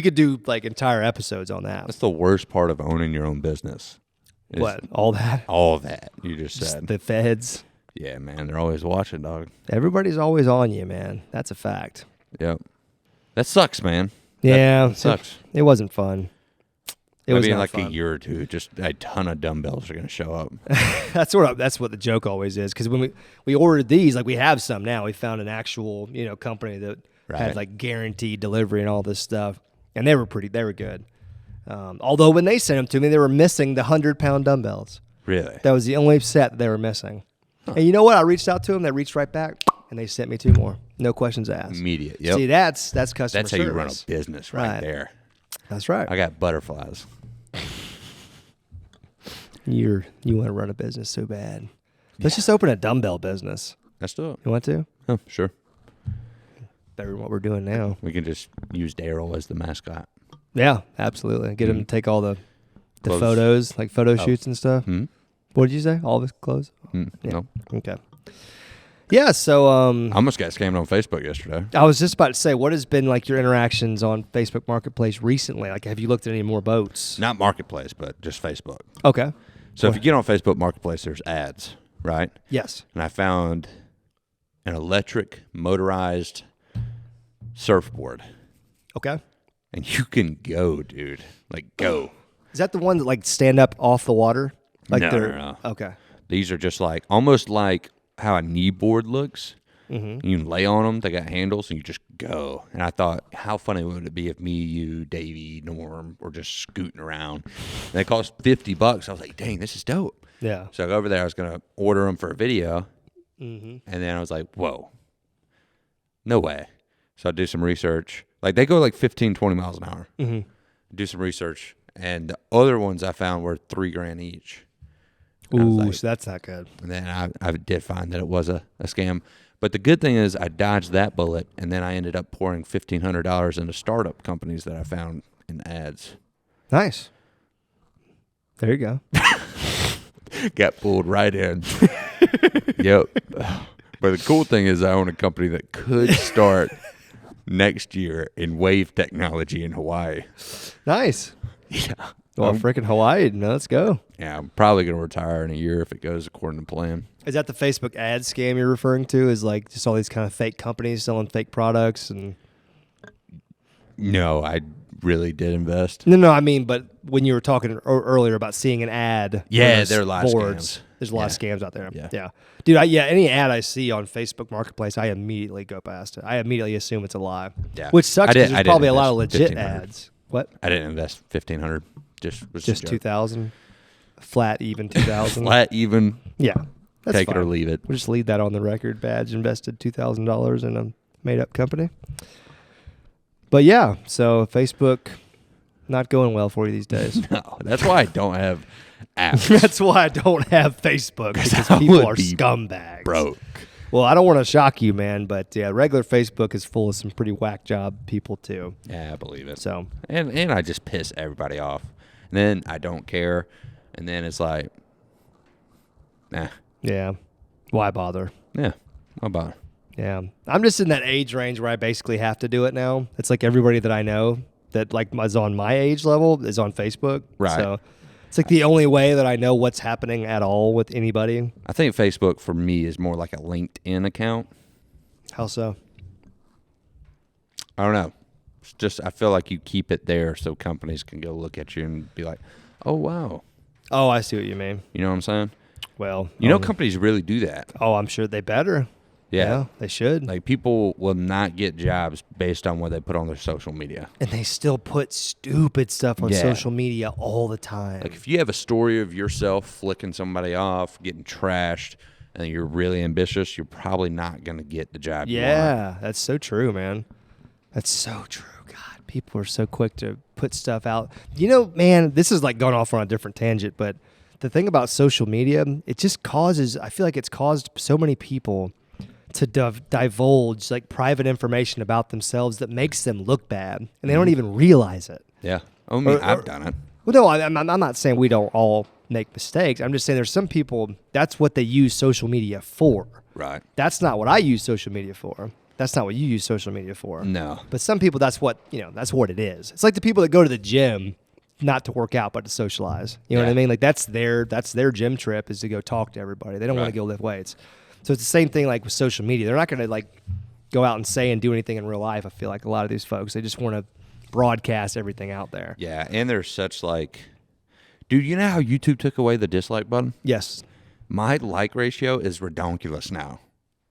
could do like entire episodes on that. That's the worst part of owning your own business. What? All that? All that you just said. The feds. Yeah, man. They're always watching, dog. Everybody's always on you, man. That's a fact. Yep. That sucks, man. Yeah. That sucks. It wasn't fun. It was Maybe in not like fun. a year or two, just a ton of dumbbells are going to show up. That's what the joke always is. Because when we ordered these, like we have some now. We found an actual company that had like guaranteed delivery and all this stuff, and they were good. Although when they sent them to me, they were missing the 100-pound dumbbells. Really? That was the only set that they were missing. Huh. And you know what? I reached out to them. They reached right back, and they sent me 2 more. No questions asked. Immediate. Yep. See, that's customer service. That's how you run a business right there. That's right. I got butterflies. You want to run a business so bad. Let's just open a dumbbell business. Let's do it. You want to? Oh, sure. Better than what we're doing now. We can just use Daryl as the mascot. Yeah, absolutely. Get him to take all the Clothes. photos, like photo shoots and stuff. Hmm? What did you say? All of his clothes? Yeah. Yeah. No. Okay. Yeah, so I almost got scammed on Facebook yesterday. I was just about to say, what has been like your interactions on Facebook Marketplace recently? Like, have you looked at any more boats? Not Marketplace, but just Facebook. Okay. So if you get on Facebook Marketplace, there's ads, right? Yes. And I found an electric motorized surfboard. Okay. And you can go, dude. Like, go. Is that the one that like stand up off the water? Like No. Okay. These are just like, almost like how a knee board looks. Mm-hmm. You can lay on them. They got handles, and you just go. And I thought, how funny would it be if me, you, Davey, Norm were just scooting around? And they cost $50. I was like, dang, this is dope. Yeah. So I go over there. I was going to order them for a video. Mm-hmm. And then I was like, whoa, no way. So I do some research. Like, they go like 15, 20 miles an hour. Mm-hmm. Do some research. And the other ones I found were $3,000 each. And Ooh, like, so that's not good. and then I did find that it was a scam. But the good thing is I dodged that bullet, and then I ended up pouring $1,500 into startup companies that I found in ads. Nice. There you go. Got pulled right in. Yep. But the cool thing is I own a company that could start next year in wave technology in Hawaii. Nice. Yeah. Well, freaking Hawaii. No, let's go. Yeah, I'm probably going to retire in a year if it goes according to plan. Is that the Facebook ad scam you're referring to? Is like just all these kind of fake companies selling fake products and? No, I really did invest. No, I mean, but when you were talking earlier about seeing an ad, Yeah, there are a lot of scams. There's a lot of scams out there. Yeah. Dude. Any ad I see on Facebook Marketplace, I immediately go past it. I immediately assume it's a lie. Yeah. Which sucks I because did- there's I did probably a lot of invest legit 1,500. ads. What? I didn't invest $1,500. Just a joke. 2,000, flat even 2,000. Flat even. Yeah, that's Take fine. it or leave it. We'll just leave that on the record. Badge invested $2,000 in a made-up company. But yeah, so Facebook not going well for you these days. No, that's why I don't have apps. That's why I don't have Facebook, because I people would are be scumbags. Broke. Well, I don't want to shock you, man, but yeah, regular Facebook is full of some pretty whack job people too. Yeah, I believe it. So, And I just piss everybody off. And then I don't care. And then it's like, nah. yeah, why bother? Yeah. What about it? Yeah, I'm just in that age range where I basically have to do it now. It's like everybody that I know that like is on my age level is on Facebook. Right. So it's like the only way that I know what's happening at all with anybody. I think Facebook for me is more like a LinkedIn account. How so? I don't know. It's just, I feel like you keep it there so companies can go look at you and be like, oh, wow. Oh, I see what you mean. You know what I'm saying? Well, You know, companies really do that. oh, I'm sure they better. Yeah. They should. Like, people will not get jobs based on what they put on their social media. And they still put stupid stuff on Yeah. social media all the time. Like, if you have a story of yourself flicking somebody off, getting trashed, and you're really ambitious, you're probably not going to get the job you want. Yeah, that's so true, man. That's so true. God, people are so quick to put stuff out. You know, man, this is like going off on a different tangent, but the thing about social media, it just causes, I feel like it's caused so many people to divulge like private information about themselves that makes them look bad, and they don't even realize it. Yeah. I mean, I've done it. Well, no, I'm not saying we don't all make mistakes. I'm just saying there's some people, that's what they use social media for. Right. That's not what I use social media for. That's not what you use social media for. No. But some people, that's what it is. It's like the people that go to the gym not to work out but to socialize. You know what I mean? Like that's their gym trip is to go talk to everybody. They don't want to go lift weights. So it's the same thing like with social media. They're not going to like go out and say and do anything in real life. I feel like a lot of these folks, they just want to broadcast everything out there. Yeah, and there's such like, dude, you know how YouTube took away the dislike button? Yes. My like ratio is redonkulous now.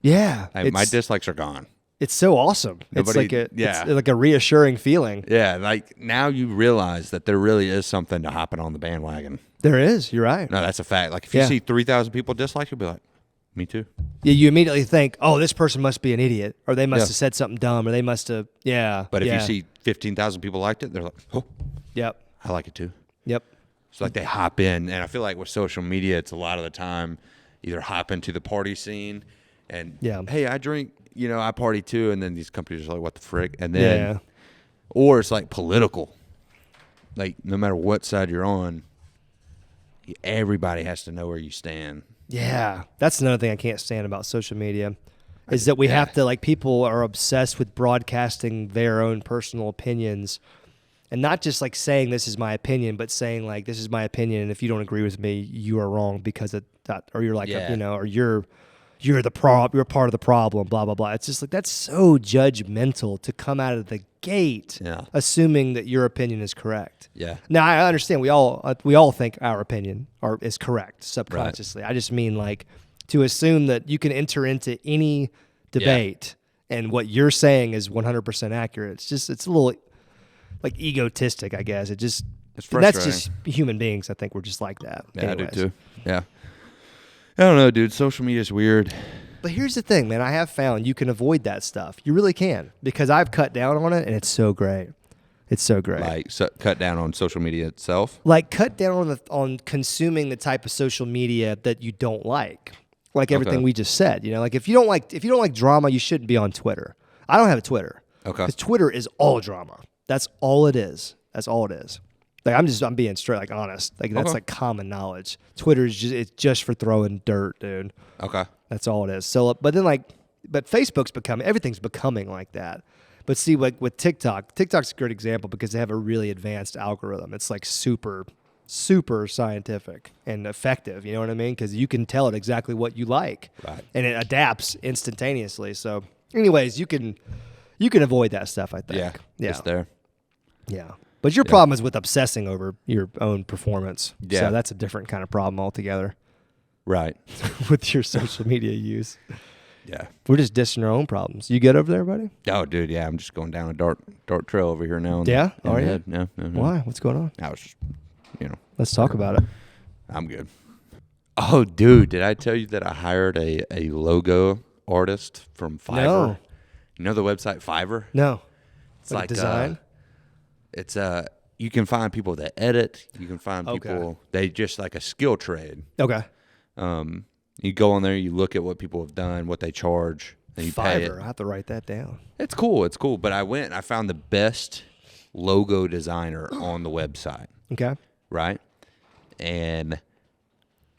Yeah. My dislikes are gone. It's so awesome. It's like a reassuring feeling. Yeah, like now you realize that there really is something to hopping on the bandwagon. There is. You're right. No, that's a fact. Like if you see 3,000 people dislike, you'll be like, me too. Yeah, you immediately think, oh, this person must be an idiot, or they must have said something dumb, or they must have, But if you see 15,000 people liked it, they're like, oh, yep, I like it too. Yep. So like they hop in, and I feel like with social media, it's a lot of the time either hop into the party scene, and hey, I drink, I party too, and then these companies are like, what the frick, and then, or it's like political, like no matter what side you're on, everybody has to know where you stand. Yeah, that's another thing I can't stand about social media is that we have to, like, people are obsessed with broadcasting their own personal opinions and not just like saying this is my opinion, but saying like this is my opinion, and if you don't agree with me, you are wrong because of that, or you're like or you're part of the problem, blah blah blah. It's just like that's so judgmental to come out of the gate assuming that your opinion is correct. Yeah. Now I understand we all think our opinion is correct subconsciously. Right. I just mean like to assume that you can enter into any debate and what you're saying is 100% accurate. It's a little like egotistic, I guess. It's frustrating. That's just human beings. I think we're just like that. Yeah, anyways. I do too. Yeah. I don't know, dude. Social media is weird. But here's the thing, man. I have found you can avoid that stuff. You really can, because I've cut down on it, and it's so great. It's so great. Like cut down on social media itself? Like cut down on consuming the type of social media that you don't like. Like everything we just said. Like if you don't like drama, you shouldn't be on Twitter. I don't have a Twitter. Okay. Because Twitter is all drama. That's all it is. That's all it is. Like I'm being straight, like honest. Like that's like common knowledge. Twitter is just for throwing dirt, dude. Okay. That's all it is. So, but Facebook's everything's becoming like that. But see, like with TikTok's a great example because they have a really advanced algorithm. It's like super, super scientific and effective. You know what I mean? Because you can tell it exactly what you like, right? And it adapts instantaneously. So, anyways, you can avoid that stuff. I think. Yeah. It's there. Yeah. But your problem is with obsessing over your own performance. Yeah. So that's a different kind of problem altogether. Right. With your social media use. Yeah. We're just dissing our own problems. You good over there, buddy? Oh, dude, yeah. I'm just going down a dark trail over here now. Yeah? Are you? No. Why? What's going on? I was just, Let's talk about it. I'm good. Oh, dude, did I tell you that I hired a logo artist from Fiverr? No. You know the website Fiverr? No. It's like design? It's you can find people that edit. You can find people they just like a skill trade. Okay. You go on there, you look at what people have done, what they charge, and you pay it. I have to write that down. It's cool. But I went and I found the best logo designer on the website. Okay. Right? And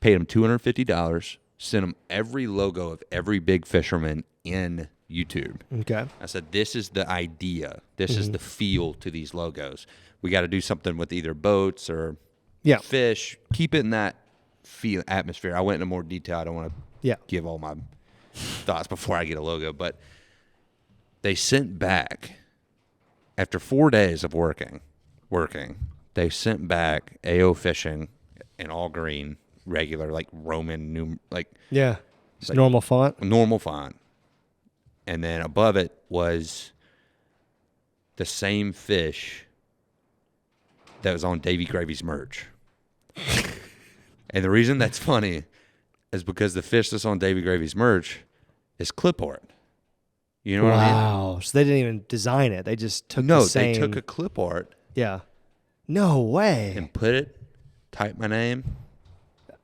paid him $250, sent him every logo of every big fisherman in YouTube. Okay. I said, this is the idea. This is the feel to these logos. We got to do something with either boats or fish. Keep it in that feel atmosphere. I went into more detail. I don't want to give all my thoughts before I get a logo. But they sent back, after 4 days of working, they sent back AYO fishing in all green, regular, like Roman, Just like normal font? Normal font. And then above it was the same fish that was on Davy Gravy's merch. And the reason that's funny is because the fish that's on Davy Gravy's merch is clip art. You know what I mean? Wow. So they didn't even design it. They just took they took a clip art. Yeah. No way. And type my name.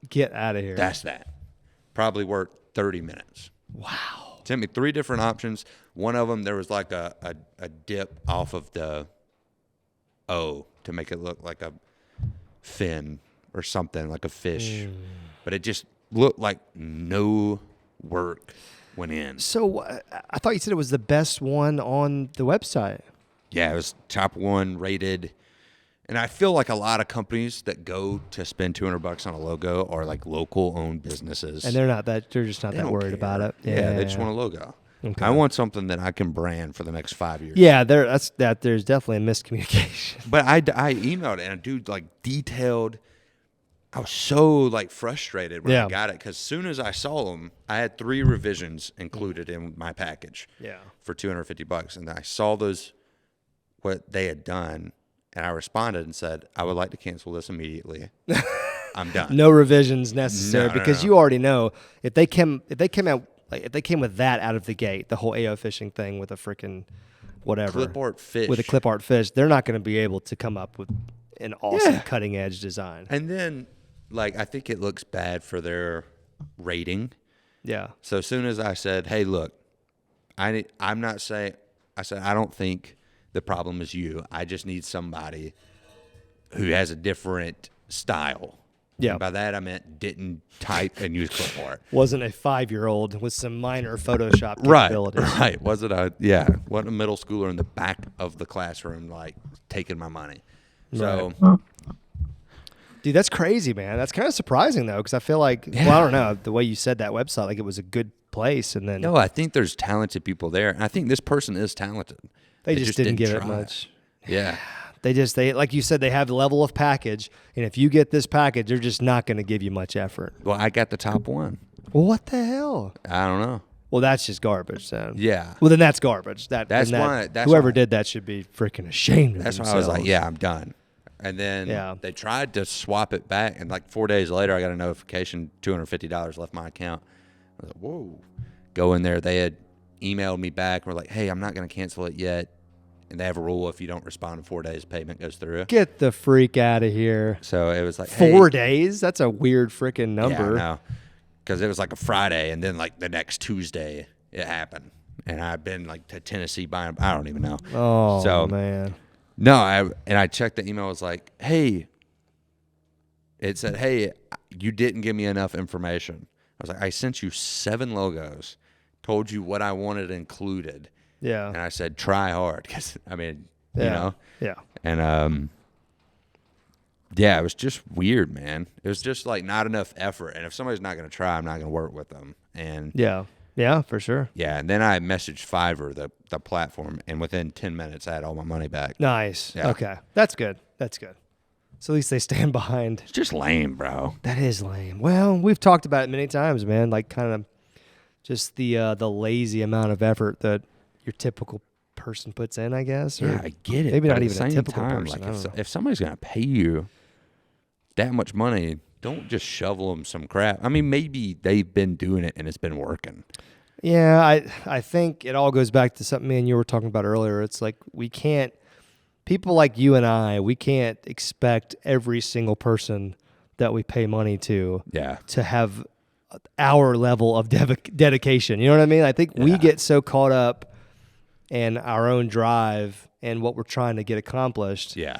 Get out of here. That's that. Probably worked 30 minutes. Wow. Sent me 3 different options. One of them, there was like a dip off of the O to make it look like a fin or something, like a fish. But it just looked like no work went in. So I thought you said it was the best one on the website. Yeah, it was top 1 rated. And I feel like a lot of companies that go to spend $200 on a logo are like local owned businesses. And they're just not that worried about it. Yeah, they just want a logo. Okay. I want something that I can brand for the next 5 years. Yeah, there's definitely a miscommunication. But I emailed it, and a dude like detailed. I was so like frustrated when I got it, because as soon as I saw them, I had 3 revisions included in my package. Yeah. For $250, and I saw those what they had done, and I responded and said, I would like to cancel this immediately. I'm done. No revisions necessary, No. because you already know if they came with that out of the gate, the whole AYO fishing thing with a freaking whatever Clip art fish. with a clip art fish, they're not going to be able to come up with an awesome cutting edge design. And then, like, I think it looks bad for their rating. Yeah. So as soon as I said, hey, look, I'm not saying, I said, I don't think the problem is you. I just need somebody who has a different style. Yeah. And by that, I meant didn't type and use clip art. Wasn't a 5-year-old with some minor Photoshop capabilities. Right. Wasn't a middle schooler in the back of the classroom, like, taking my money. So, Dude, that's crazy, man. That's kind of surprising, though, because I feel like, well, I don't know, the way you said that website, like it was a good place, and then no, I think there's talented people there. And I think this person is talented. they just didn't give it try. much. Yeah. They like you said, they have the level of package, and if you get this package, they're just not going to give you much effort. Well, I got the top one. Well, what the hell? I don't know. Well, that's just garbage, then. Yeah. Well, then that's garbage. That's why. Whoever did that should be freaking ashamed of That's why themselves. I was like, yeah, I'm done. And then they tried to swap it back, and like 4 days later, I got a notification, $250 left my account. I was like, whoa. Go in there. They had emailed me back. We're like, hey, I'm not going to cancel it yet. And they have a rule, if you don't respond in 4 days, payment goes through. Get the freak out of here. So it was like, 4 days? That's a weird freaking number. Yeah, because it was like a Friday, and then like the next Tuesday it happened. And I've been like to Tennessee buying, I don't even know. Oh, so, man. No, I checked the email. It was like, hey, it said, hey, you didn't give me enough information. I was like, I sent you 7 logos, told you what I wanted included. Yeah. And I said, try hard. Because, I mean, you Yeah. know. Yeah. And, yeah, it was just weird, man. It was just like not enough effort. And if somebody's not going to try, I'm not going to work with them. And Yeah. Yeah, for sure. yeah, and then I messaged Fiverr, the platform, and within 10 minutes, I had all my money back. Nice. Yeah. Okay. That's good. That's good. So at least they stand behind. It's just lame, bro. That is lame. Well, we've talked about it many times, man. Like kind of just the lazy amount of effort that your typical person puts in, I guess. Or Yeah, I get it. Maybe but not at even the a same typical time, person. like I don't know. if somebody's going to pay you that much money, don't just shovel them some crap. I mean, maybe they've been doing it and it's been working. Yeah, I think it all goes back to something me and you were talking about earlier. It's like we can't, people like you and I, we can't expect every single person that we pay money to have our level of dedication. You know what I mean? I think we get so caught up in our own drive and what we're trying to get accomplished. Yeah.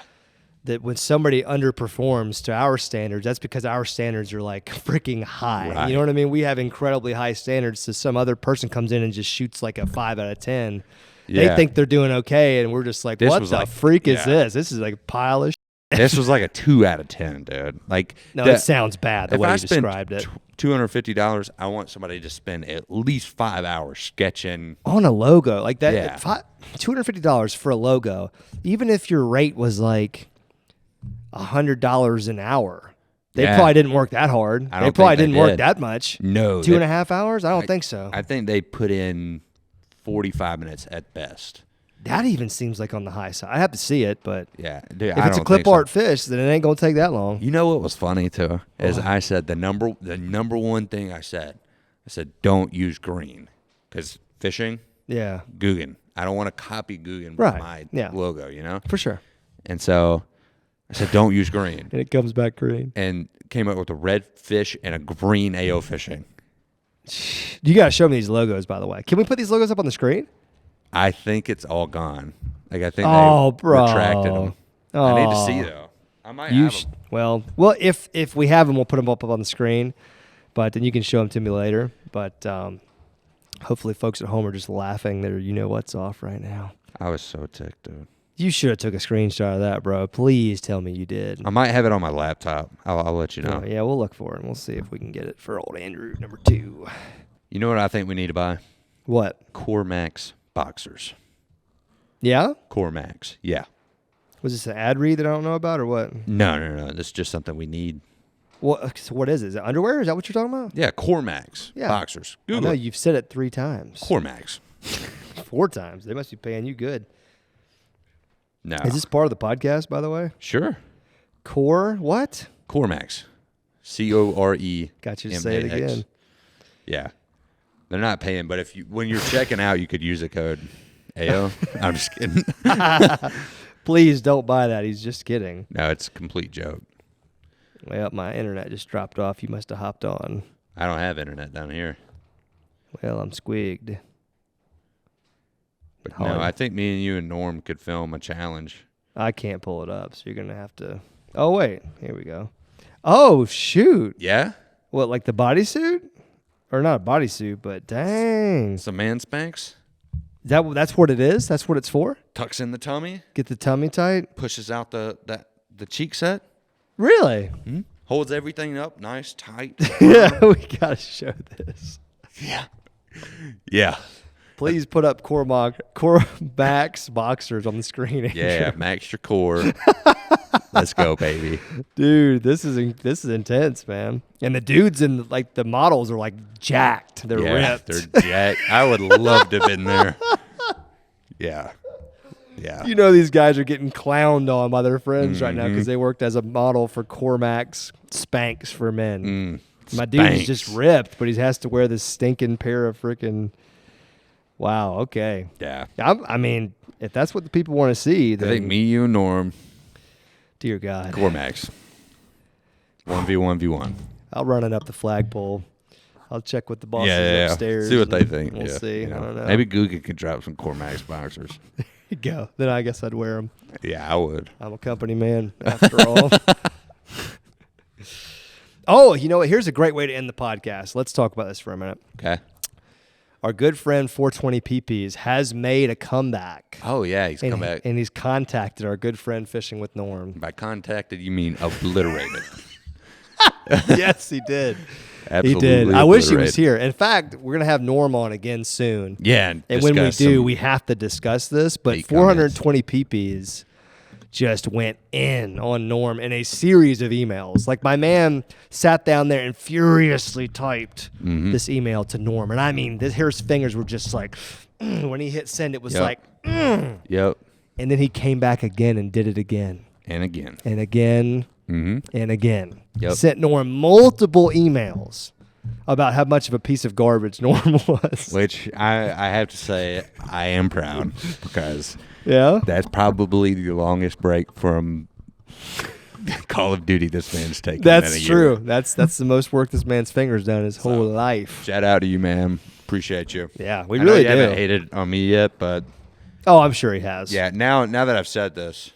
That when somebody underperforms to our standards, that's because our standards are like freaking high. Right. You know what I mean? We have incredibly high standards. So some other person comes in and just shoots like a 5 out of 10. Yeah. They think they're doing okay, and we're just like, This what was the like- freak is yeah. this? This is like a pile of shit. This was like a 2 out of 10, dude. Like, No, it sounds bad the if way I you spend described it. $250, I want somebody to spend at least 5 hours sketching. On a logo. Like that, Yeah. $250 for a logo, even if your rate was like $100 an hour. They probably didn't work that hard. I They don't probably think they didn't work did. that much. No. 2.5 hours? I don't think so. I think they put in 45 minutes at best. That even seems like on the high side. I have to see it, but Yeah. Dude, if it's a clip art fish, then it ain't gonna take that long. You know what was funny too? Is I said the number one thing I said don't use green because fishing, Yeah, Guggen. I don't want to copy Guggen Right. with my Yeah. logo, you know. for sure. And so I said don't use green, And it comes back green. and came up with a red fish and a green AO fishing. You got to show me these logos, by the way. Can we put these logos up on the screen? I think it's all gone. Like I think they bro. retracted them. I need to see though. I might have them. Well, if we have them, we'll put them up on the screen. But then you can show them to me later. But hopefully, folks at home are just laughing. They're what's off right now. I was so ticked, dude. You should have took a screenshot of that, bro. Please tell me you did. I might have it on my laptop. I'll let you know. Yeah, we'll look for it. And we'll see if we can get it for old Andrew number 2. You know what I think we need to buy? What? Core Max boxers. Yeah? Core Max. Yeah. Was this an ad read that I don't know about or what? No. This is just something we need. So what is it? Is it underwear? Is that what you're talking about? Yeah, Core Max boxers. Google I know, it. you've said it 3 times. Core Max. 4 times. They must be paying you good. No. Is this part of the podcast, by the way? Sure. Core what? Core Max. CORE. Got you to say it again. Yeah. They're not paying, but when you're checking out, you could use the code AYO. I'm just kidding. Please don't buy that. He's just kidding. No, it's a complete joke. Well, my internet just dropped off. You must have hopped on. I don't have internet down here. Well, I'm squigged. But no, I think me and you and Norm could film a challenge. I can't pull it up, so you're going to have to... Oh, wait. Here we go. Oh, shoot. Yeah? What, like the bodysuit? Or not a bodysuit, but dang. Some man spanks? That's what it is? That's what it's for? Tucks in the tummy. Get the tummy tight? Pushes out the cheek set. Really? Mm-hmm. Holds everything up nice, tight. Yeah, we got to show this. Yeah. Please put up Core Max boxers on the screen, Andrew. Yeah, max your core. Let's go, baby. Dude, this is intense, man. And the dudes and the models are jacked. They're ripped. They're jacked. I would love to have been there. Yeah. Yeah. These guys are getting clowned on by their friends right now because they worked as a model for Core Max Spanx for men. My dude is just ripped, but he has to wear this stinking pair of freaking... Wow, okay. Yeah. I mean, if that's what the people want to see, then... I think me, you, and Norm. Dear God. Core Max. 1v1v1. I'll run it up the flagpole. I'll check with the bosses upstairs. See what they think. We'll see. I don't know. Maybe Guga could drop some Core Max boxers. There you go. Then I guess I'd wear them. Yeah, I would. I'm a company man, after all. Oh, you know what? Here's a great way to end the podcast. Let's talk about this for a minute. Okay. Our good friend 420 PPs has made a comeback. Oh, yeah, he's come back. And he's contacted our good friend Fishing with Norm. By contacted, you mean obliterated. Yes, he did. Absolutely. He did. I wish he was here. In fact, we're going to have Norm on again soon. Yeah. And when we do, we have to discuss this. But 420 PPs just went in on Norm in a series of emails. My man sat down there and furiously typed this email to Norm. And I mean, his fingers were just when he hit send, it was Yep. And then he came back again and did it again. And again. And again. And again. Yep. Sent Norm multiple emails about how much of a piece of garbage Norm was. Which I have to say, I am proud because that's probably the longest break from Call of Duty this man's taken. That's true. That's the most work this man's fingers done his whole life. Shout out to you, man. Appreciate you. Yeah, we really do. I haven't hated on me yet, but oh, I'm sure he has. Yeah, now that I've said this,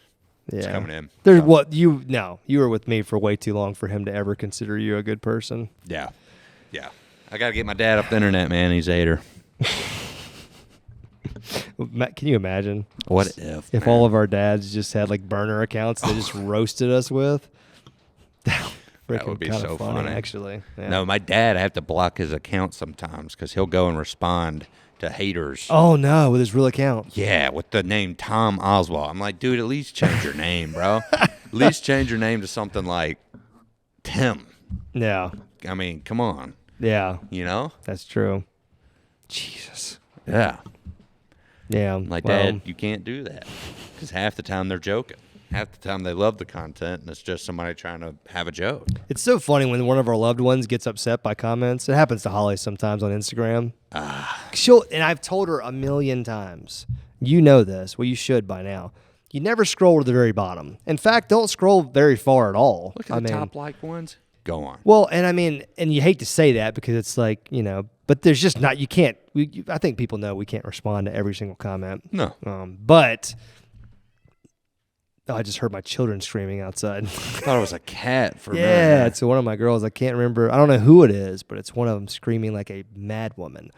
it's coming in. There's you were with me for way too long for him to ever consider you a good person. Yeah. I got to get my dad off the internet, man. He's a hater. Can you imagine? What if all of our dads just had burner accounts they just roasted us with? That would be so funny. Actually. Yeah. No, my dad, I have to block his account sometimes because he'll go and respond to haters. Oh, no, with his real account. Yeah, with the name Tom Oswald. I'm like, dude, at least change your name, bro. At least change your name to something like Tim. Yeah. I mean, come on. Yeah. You know? That's true. Jesus. Yeah. Yeah. Like, Dad, you can't do that. Because half the time they're joking. Half the time they love the content, and it's just somebody trying to have a joke. It's so funny when one of our loved ones gets upset by comments. It happens to Holly sometimes on Instagram. And I've told her a million times, you know this. Well, you should by now. You never scroll to the very bottom. In fact, don't scroll very far at all. Look at the top like ones. Go on. Well, and I mean, and you hate to say that because it's But there's just not, you can't, I think people know we can't respond to every single comment. No. But I just heard my children screaming outside. I thought it was a cat for a minute. Yeah, it's one of my girls. I can't remember. I don't know who it is, but it's one of them screaming like a mad woman.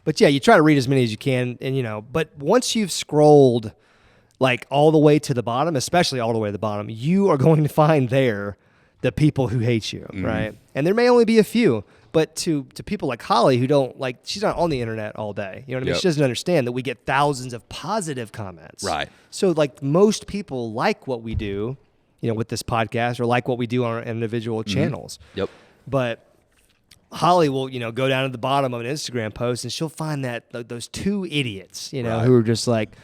But yeah, you try to read as many as you can, and but once you've scrolled like all the way to the bottom, especially all the way to the bottom, you are going to find there the people who hate you, right? And there may only be a few, but to people like Holly who don't she's not on the internet all day. You know what I mean? She doesn't understand that we get thousands of positive comments. Right. So most people like what we do, with this podcast, or like what we do on our individual channels. Yep. But Holly will, go down to the bottom of an Instagram post and she'll find that those two idiots, who are just like,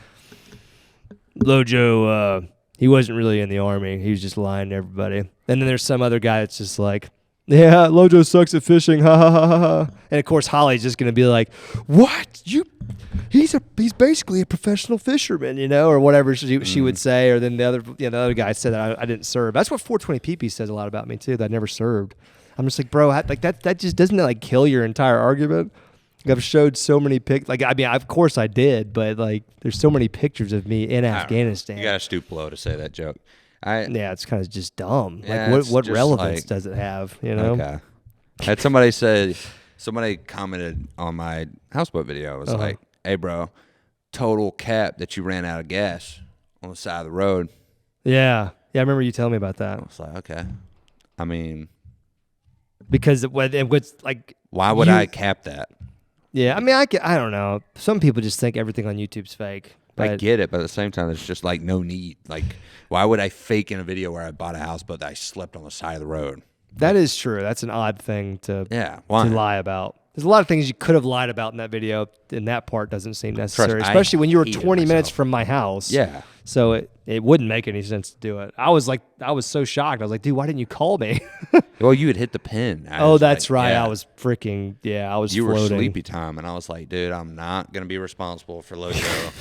LOJO, he wasn't really in the army. He was just lying to everybody. And then there's some other guy that's just like, yeah, LOJO sucks at fishing. Ha ha ha ha ha. And of course, Holly's just going to be like, what? He's basically a professional fisherman, or whatever she would say. Or then the other guy said that I didn't serve. That's what 420pp says a lot about me too, that I never served. I'm just like, bro, that just doesn't kill your entire argument. I've showed so many pics. Of course I did, but there's so many pictures of me in Afghanistan. You got to stoop low to say that joke. It's kind of just dumb. Yeah, what relevance does it have? Okay. I had somebody commented on my houseboat video. It was like, hey, bro, total cap that you ran out of gas on the side of the road. Yeah. Yeah, I remember you telling me about that. I was like, okay. I mean, because it was like, why would I cap that? Yeah, I don't know. Some people just think everything on YouTube's fake. But I get it, but at the same time, there's just no need. Why would I fake in a video where I bought a houseboat that I slept on the side of the road? That is true. That's an odd thing to lie about. There's a lot of things you could have lied about in that video, and that part doesn't seem necessary, especially when you were 20 minutes from my house. Yeah. So it wouldn't make any sense to do it. I was so shocked. I was like, dude, why didn't you call me? Well, you had hit the pin. That's right. Yeah. I was freaking, I was You floating. were sleepy time, and I was like, dude, I'm not going to be responsible for LOJO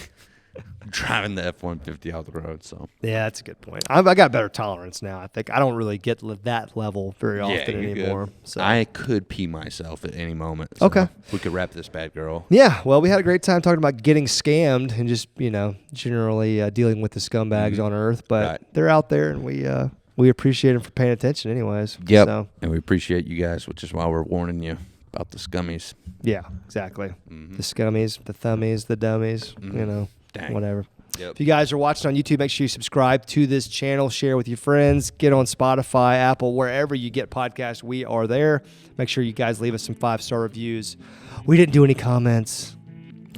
driving the F-150 out the road. So yeah, that's a good point. I got better tolerance now. I think I don't really get that level very often anymore. Good. So I could pee myself at any moment. So okay. We could wrap this bad girl. Yeah, well, we had a great time talking about getting scammed and just, generally dealing with the scumbags on Earth. But they're out there, and we appreciate them for paying attention anyways. Yep, so. And we appreciate you guys, which is why we're warning you about the scummies. Yeah, exactly. The scummies, the thummies, the dummies, Dang. Whatever. Yep. If you guys are watching on YouTube, make sure you subscribe to this channel, share with your friends, get on Spotify, Apple, wherever you get podcasts. We are there. Make sure you guys leave us some 5-star reviews. We didn't do any comments.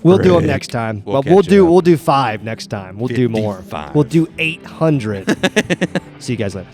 We'll do them next time. We'll do 5 next time. We'll do more. We'll do 800. See you guys later.